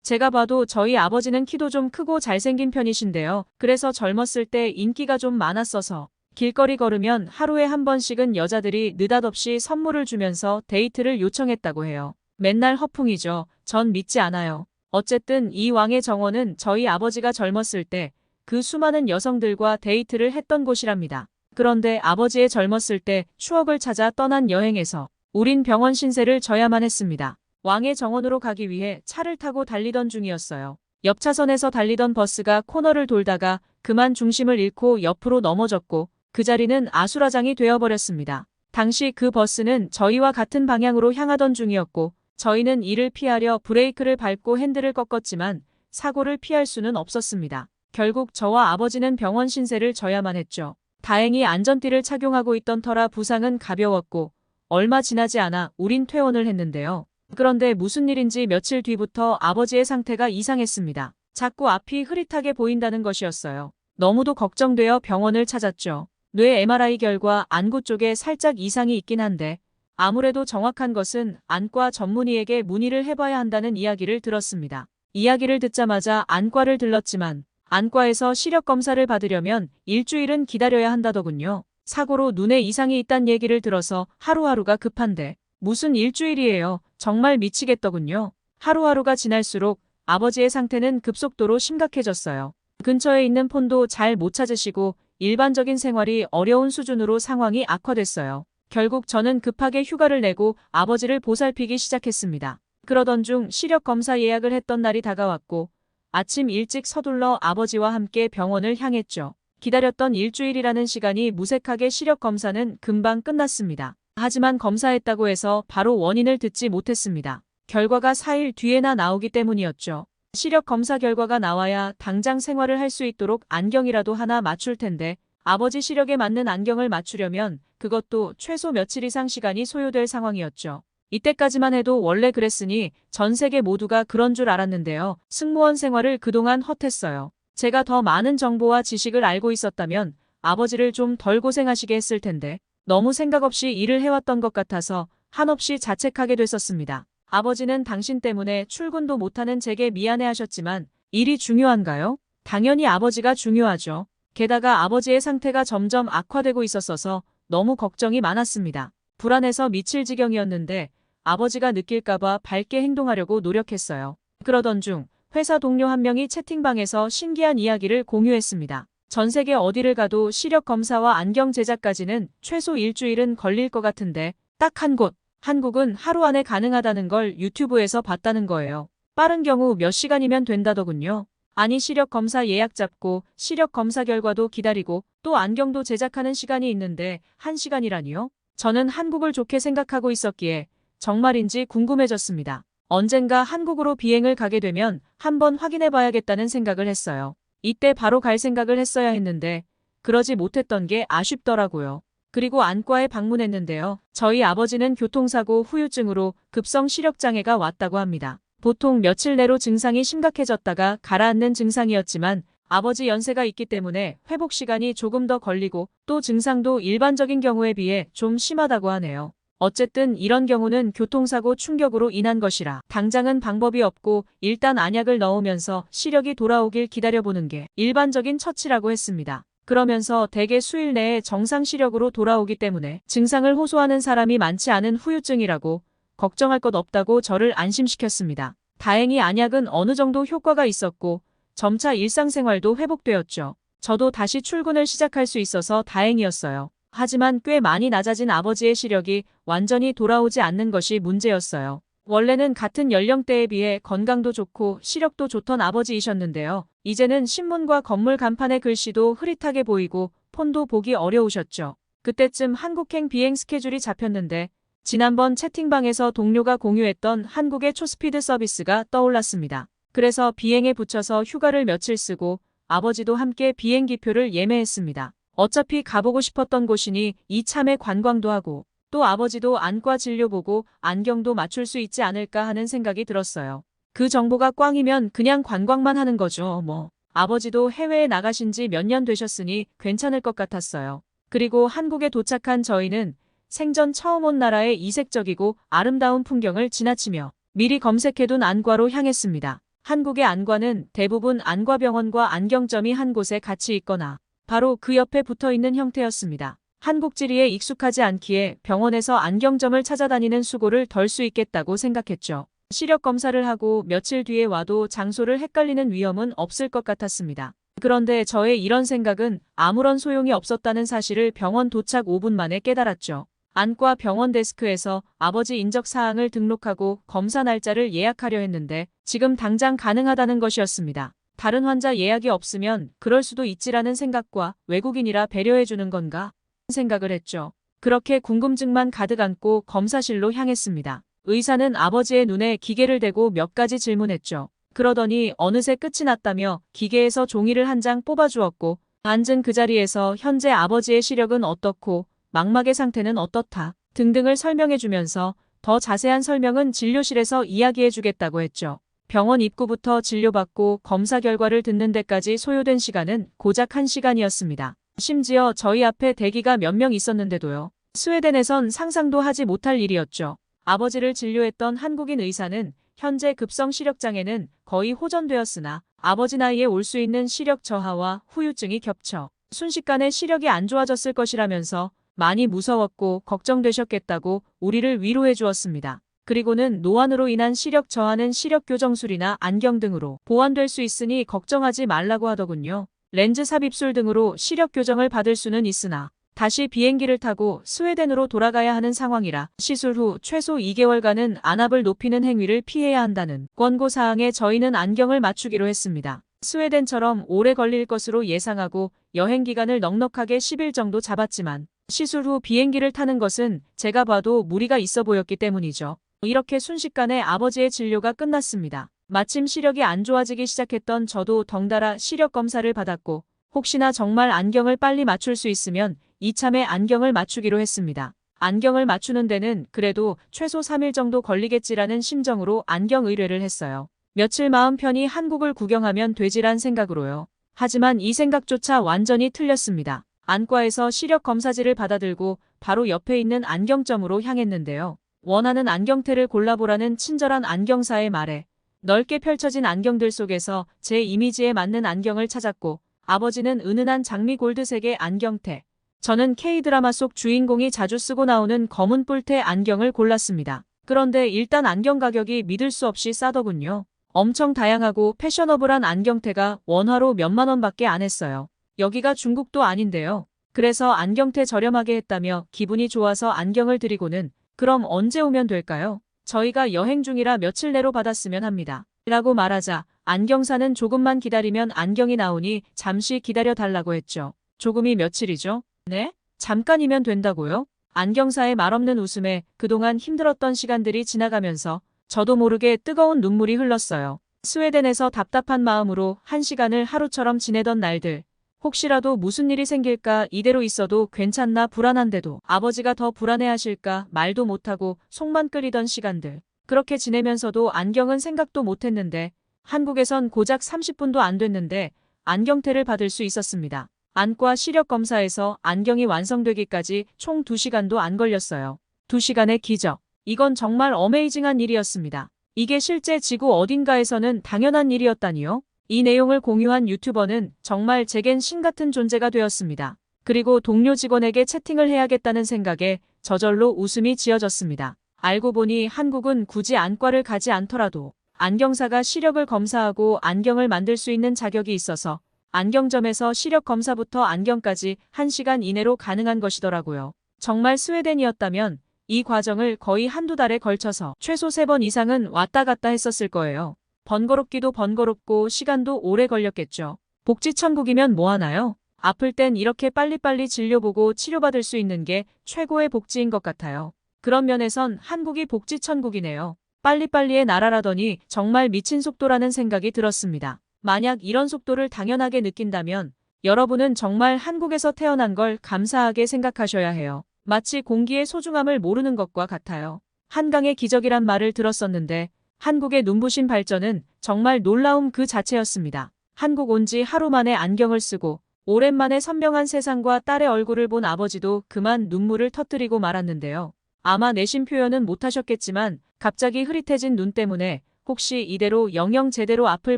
제가 봐도 저희 아버지는 키도 좀 크고 잘생긴 편이신데요. 그래서 젊었을 때 인기가 좀 많았어서 길거리 걸으면 하루에 한 번씩은 여자들이 느닷없이 선물을 주면서 데이트를 요청했다고 해요. 맨날 허풍이죠. 전 믿지 않아요. 어쨌든 이 왕의 정원은 저희 아버지가 젊었을 때 그 수많은 여성들과 데이트를 했던 곳이랍니다. 그런데 아버지의 젊었을 때 추억을 찾아 떠난 여행에서 우린 병원 신세를 져야만 했습니다. 왕의 정원으로 가기 위해 차를 타고 달리던 중이었어요. 옆 차선에서 달리던 버스가 코너를 돌다가 그만 중심을 잃고 옆으로 넘어졌고 그 자리는 아수라장이 되어버렸습니다. 당시 그 버스는 저희와 같은 방향으로 향하던 중이었고 저희는 이를 피하려 브레이크를 밟고 핸들을 꺾었지만 사고를 피할 수는 없었습니다. 결국 저와 아버지는 병원 신세를 져야만 했죠. 다행히 안전띠를 착용하고 있던 터라 부상은 가벼웠고 얼마 지나지 않아 우린 퇴원을 했는데요. 그런데 무슨 일인지 며칠 뒤부터 아버지의 상태가 이상했습니다. 자꾸 앞이 흐릿하게 보인다는 것이었어요. 너무도 걱정되어 병원을 찾았죠. 뇌 MRI 결과 안구 쪽에 살짝 이상이 있긴 한데 아무래도 정확한 것은 안과 전문의에게 문의를 해봐야 한다는 이야기를 들었습니다. 이야기를 듣자마자 안과를 들렀지만 안과에서 시력 검사를 받으려면 일주일은 기다려야 한다더군요. 사고로 눈에 이상이 있단 얘기를 들어서 하루하루가 급한데 무슨 일주일이에요. 정말 미치겠더군요. 하루하루가 지날수록 아버지의 상태는 급속도로 심각해졌어요. 근처에 있는 폰도 잘 못 찾으시고 일반적인 생활이 어려운 수준으로 상황이 악화됐어요. 결국 저는 급하게 휴가를 내고 아버지를 보살피기 시작했습니다. 그러던 중 시력 검사 예약을 했던 날이 다가왔고 아침 일찍 서둘러 아버지와 함께 병원을 향했죠. 기다렸던 일주일이라는 시간이 무색하게 시력 검사는 금방 끝났습니다. 하지만 검사했다고 해서 바로 원인을 듣지 못했습니다. 결과가 4일 뒤에나 나오기 때문이었죠. 시력 검사 결과가 나와야 당장 생활을 할 수 있도록 안경이라도 하나 맞출 텐데 아버지 시력에 맞는 안경을 맞추려면 그것도 최소 며칠 이상 시간이 소요될 상황이었죠. 이때까지만 해도 원래 그랬으니 전 세계 모두가 그런 줄 알았는데요. 승무원 생활을 그동안 헛했어요. 제가 더 많은 정보와 지식을 알고 있었다면 아버지를 좀 덜 고생하시게 했을 텐데 너무 생각 없이 일을 해왔던 것 같아서 한없이 자책하게 됐었습니다. 아버지는 당신 때문에 출근도 못하는 제게 미안해하셨지만 일이 중요한가요? 당연히 아버지가 중요하죠. 게다가 아버지의 상태가 점점 악화되고 있었어서 너무 걱정이 많았습니다. 불안해서 미칠 지경이었는데 아버지가 느낄까봐 밝게 행동하려고 노력했어요. 그러던 중 회사 동료 한 명이 채팅방에서 신기한 이야기를 공유했습니다. 전 세계 어디를 가도 시력 검사와 안경 제작까지는 최소 일주일은 걸릴 것 같은데 딱 한 곳, 한국은 하루 안에 가능하다는 걸 유튜브에서 봤다는 거예요. 빠른 경우 몇 시간이면 된다더군요. 아니 시력 검사 예약 잡고 시력 검사 결과도 기다리고 또 안경도 제작하는 시간이 있는데 1시간이라니요? 저는 한국을 좋게 생각하고 있었기에 정말인지 궁금해졌습니다. 언젠가 한국으로 비행을 가게 되면 한번 확인해 봐야겠다는 생각을 했어요. 이때 바로 갈 생각을 했어야 했는데 그러지 못했던 게 아쉽더라고요. 그리고 안과에 방문했는데요. 저희 아버지는 교통사고 후유증으로 급성 시력장애가 왔다고 합니다. 보통 며칠 내로 증상이 심각해졌다가 가라앉는 증상이었지만 아버지 연세가 있기 때문에 회복 시간이 조금 더 걸리고 또 증상도 일반적인 경우에 비해 좀 심하다고 하네요. 어쨌든 이런 경우는 교통사고 충격으로 인한 것이라 당장은 방법이 없고 일단 안약을 넣으면서 시력이 돌아오길 기다려보는 게 일반적인 처치라고 했습니다. 그러면서 대개 수일 내에 정상 시력으로 돌아오기 때문에 증상을 호소하는 사람이 많지 않은 후유증이라고 걱정할 것 없다고 저를 안심시켰습니다. 다행히 안약은 어느 정도 효과가 있었고 점차 일상생활도 회복되었죠. 저도 다시 출근을 시작할 수 있어서 다행이었어요. 하지만 꽤 많이 낮아진 아버지의 시력이 완전히 돌아오지 않는 것이 문제였어요. 원래는 같은 연령대에 비해 건강도 좋고 시력도 좋던 아버지이셨는데요. 이제는 신문과 건물 간판의 글씨도 흐릿하게 보이고 폰도 보기 어려우셨죠. 그때쯤 한국행 비행 스케줄이 잡혔는데 지난번 채팅방에서 동료가 공유했던 한국의 초스피드 서비스가 떠올랐습니다. 그래서 비행에 붙여서 휴가를 며칠 쓰고 아버지도 함께 비행기표를 예매했습니다. 어차피 가보고 싶었던 곳이니 이참에 관광도 하고 또 아버지도 안과 진료 보고 안경도 맞출 수 있지 않을까 하는 생각이 들었어요. 그 정보가 꽝이면 그냥 관광만 하는 거죠, 뭐. 아버지도 해외에 나가신 지 몇 년 되셨으니 괜찮을 것 같았어요. 그리고 한국에 도착한 저희는 생전 처음 온 나라의 이색적이고 아름다운 풍경을 지나치며 미리 검색해둔 안과로 향했습니다. 한국의 안과는 대부분 안과병원과 안경점이 한 곳에 같이 있거나 바로 그 옆에 붙어있는 형태였습니다. 한국 지리에 익숙하지 않기에 병원에서 안경점을 찾아다니는 수고를 덜 수 있겠다고 생각했죠. 시력 검사를 하고 며칠 뒤에 와도 장소를 헷갈리는 위험은 없을 것 같았습니다. 그런데 저의 이런 생각은 아무런 소용이 없었다는 사실을 병원 도착 5분 만에 깨달았죠. 안과 병원 데스크에서 아버지 인적 사항을 등록하고 검사 날짜를 예약하려 했는데 지금 당장 가능하다는 것이었습니다. 다른 환자 예약이 없으면 그럴 수도 있지라는 생각과 외국인이라 배려해주는 건가 생각을 했죠. 그렇게 궁금증만 가득 안고 검사실로 향했습니다. 의사는 아버지의 눈에 기계를 대고 몇 가지 질문했죠. 그러더니 어느새 끝이 났다며 기계에서 종이를 한 장 뽑아주었고 앉은 그 자리에서 현재 아버지의 시력은 어떻고 망막의 상태는 어떻다 등등을 설명해주면서 더 자세한 설명은 진료실에서 이야기해주겠다고 했죠. 병원 입구부터 진료받고 검사 결과를 듣는 데까지 소요된 시간은 고작 1시간이었습니다. 심지어 저희 앞에 대기가 몇 명 있었는데도요. 스웨덴에선 상상도 하지 못할 일이었죠. 아버지를 진료했던 한국인 의사는 현재 급성 시력장애는 거의 호전되었으나 아버지 나이에 올 수 있는 시력 저하와 후유증이 겹쳐 순식간에 시력이 안 좋아졌을 것이라면서 많이 무서웠고 걱정되셨겠다고 우리를 위로해 주었습니다. 그리고는 노안으로 인한 시력 저하는 시력 교정술이나 안경 등으로 보완될 수 있으니 걱정하지 말라고 하더군요. 렌즈 삽입술 등으로 시력 교정을 받을 수는 있으나 다시 비행기를 타고 스웨덴으로 돌아가야 하는 상황이라 시술 후 최소 2개월간은 안압을 높이는 행위를 피해야 한다는 권고사항에 저희는 안경을 맞추기로 했습니다. 스웨덴처럼 오래 걸릴 것으로 예상하고 여행 기간을 넉넉하게 10일 정도 잡았지만 시술 후 비행기를 타는 것은 제가 봐도 무리가 있어 보였기 때문이죠. 이렇게 순식간에 아버지의 진료가 끝났습니다. 마침 시력이 안 좋아지기 시작했던 저도 덩달아 시력 검사를 받았고 혹시나 정말 안경을 빨리 맞출 수 있으면 이참에 안경을 맞추기로 했습니다. 안경을 맞추는 데는 그래도 최소 3일 정도 걸리겠지라는 심정으로 안경 의뢰를 했어요. 며칠 마음 편히 한국을 구경하면 되지란 생각으로요. 하지만 이 생각조차 완전히 틀렸습니다. 안과에서 시력 검사지를 받아들고 바로 옆에 있는 안경점으로 향했는데요. 원하는 안경테를 골라보라는 친절한 안경사의 말에 넓게 펼쳐진 안경들 속에서 제 이미지에 맞는 안경을 찾았고 아버지는 은은한 장미 골드색의 안경테, 저는 K드라마 속 주인공이 자주 쓰고 나오는 검은 뿔테 안경을 골랐습니다. 그런데 일단 안경 가격이 믿을 수 없이 싸더군요. 엄청 다양하고 패셔너블한 안경테가 원화로 몇만 원밖에 안 했어요. 여기가 중국도 아닌데요. 그래서 안경테 저렴하게 했다며 기분이 좋아서 안경을 드리고는 그럼 언제 오면 될까요? 저희가 여행 중이라 며칠 내로 받았으면 합니다. 라고 말하자 안경사는 조금만 기다리면 안경이 나오니 잠시 기다려 달라고 했죠. 조금이 며칠이죠? 네? 잠깐이면 된다고요? 안경사의 말없는 웃음에 그동안 힘들었던 시간들이 지나가면서 저도 모르게 뜨거운 눈물이 흘렀어요. 스웨덴에서 답답한 마음으로 1시간을 하루처럼 지내던 날들. 혹시라도 무슨 일이 생길까 이대로 있어도 괜찮나 불안한데도 아버지가 더 불안해하실까 말도 못하고 속만 끓이던 시간들. 그렇게 지내면서도 안경은 생각도 못했는데 한국에선 고작 30분도 안 됐는데 안경테를 받을 수 있었습니다. 안과 시력 검사에서 안경이 완성되기까지 총 2시간도 안 걸렸어요. 2시간의 기적. 이건 정말 어메이징한 일이었습니다. 이게 실제 지구 어딘가에서는 당연한 일이었다니요? 이 내용을 공유한 유튜버는 정말 제겐 신 같은 존재가 되었습니다. 그리고 동료 직원에게 채팅을 해야겠다는 생각에 저절로 웃음이 지어졌습니다. 알고 보니 한국은 굳이 안과를 가지 않더라도 안경사가 시력을 검사하고 안경을 만들 수 있는 자격이 있어서 안경점에서 시력 검사부터 안경까지 1시간 이내로 가능한 것이더라고요. 정말 스웨덴이었다면 이 과정을 거의 한두 달에 걸쳐서 최소 3번 이상은 왔다 갔다 했었을 거예요. 번거롭기도 번거롭고 시간도 오래 걸렸겠죠. 복지천국이면 뭐하나요? 아플 땐 이렇게 빨리빨리 진료보고 치료받을 수 있는 게 최고의 복지인 것 같아요. 그런 면에선 한국이 복지천국이네요. 빨리빨리의 나라라더니 정말 미친 속도라는 생각이 들었습니다. 만약 이런 속도를 당연하게 느낀다면 여러분은 정말 한국에서 태어난 걸 감사하게 생각하셔야 해요. 마치 공기의 소중함을 모르는 것과 같아요. 한강의 기적이란 말을 들었었는데 한국의 눈부신 발전은 정말 놀라움 그 자체였습니다. 한국 온 지 하루 만에 안경을 쓰고 오랜만에 선명한 세상과 딸의 얼굴을 본 아버지도 그만 눈물을 터뜨리고 말았는데요. 아마 내심 표현은 못하셨겠지만 갑자기 흐릿해진 눈 때문에 혹시 이대로 영영 제대로 앞을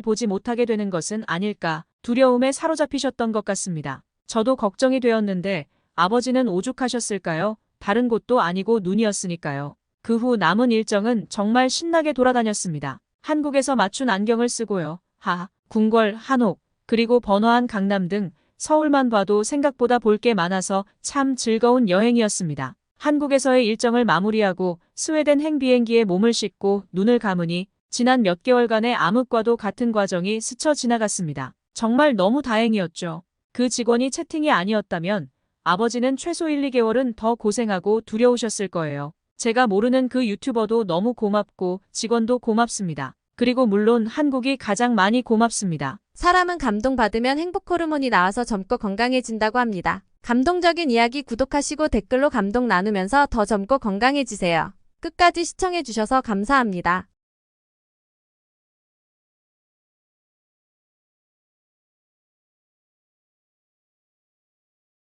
보지 못하게 되는 것은 아닐까 두려움에 사로잡히셨던 것 같습니다. 저도 걱정이 되었는데 아버지는 오죽하셨을까요? 다른 곳도 아니고 눈이었으니까요. 그 후 남은 일정은 정말 신나게 돌아다녔습니다. 한국에서 맞춘 안경을 쓰고요. 궁궐, 한옥, 그리고 번화한 강남 등 서울만 봐도 생각보다 볼 게 많아서 참 즐거운 여행이었습니다. 한국에서의 일정을 마무리하고 스웨덴 행비행기에 몸을 싣고 눈을 감으니 지난 몇 개월간의 암흑과도 같은 과정이 스쳐 지나갔습니다. 정말 너무 다행이었죠. 그 직원이 채팅이 아니었다면 아버지는 최소 1, 2개월은 더 고생하고 두려우셨을 거예요. 제가 모르는 그 유튜버도 너무 고맙고 직원도 고맙습니다. 그리고 물론 한국이 가장 많이 고맙습니다. 사람은 감동받으면 행복 호르몬이 나와서 젊고 건강해진다고 합니다. 감동적인 이야기 구독하시고 댓글로 감동 나누면서 더 젊고 건강해지세요. 끝까지 시청해주셔서 감사합니다.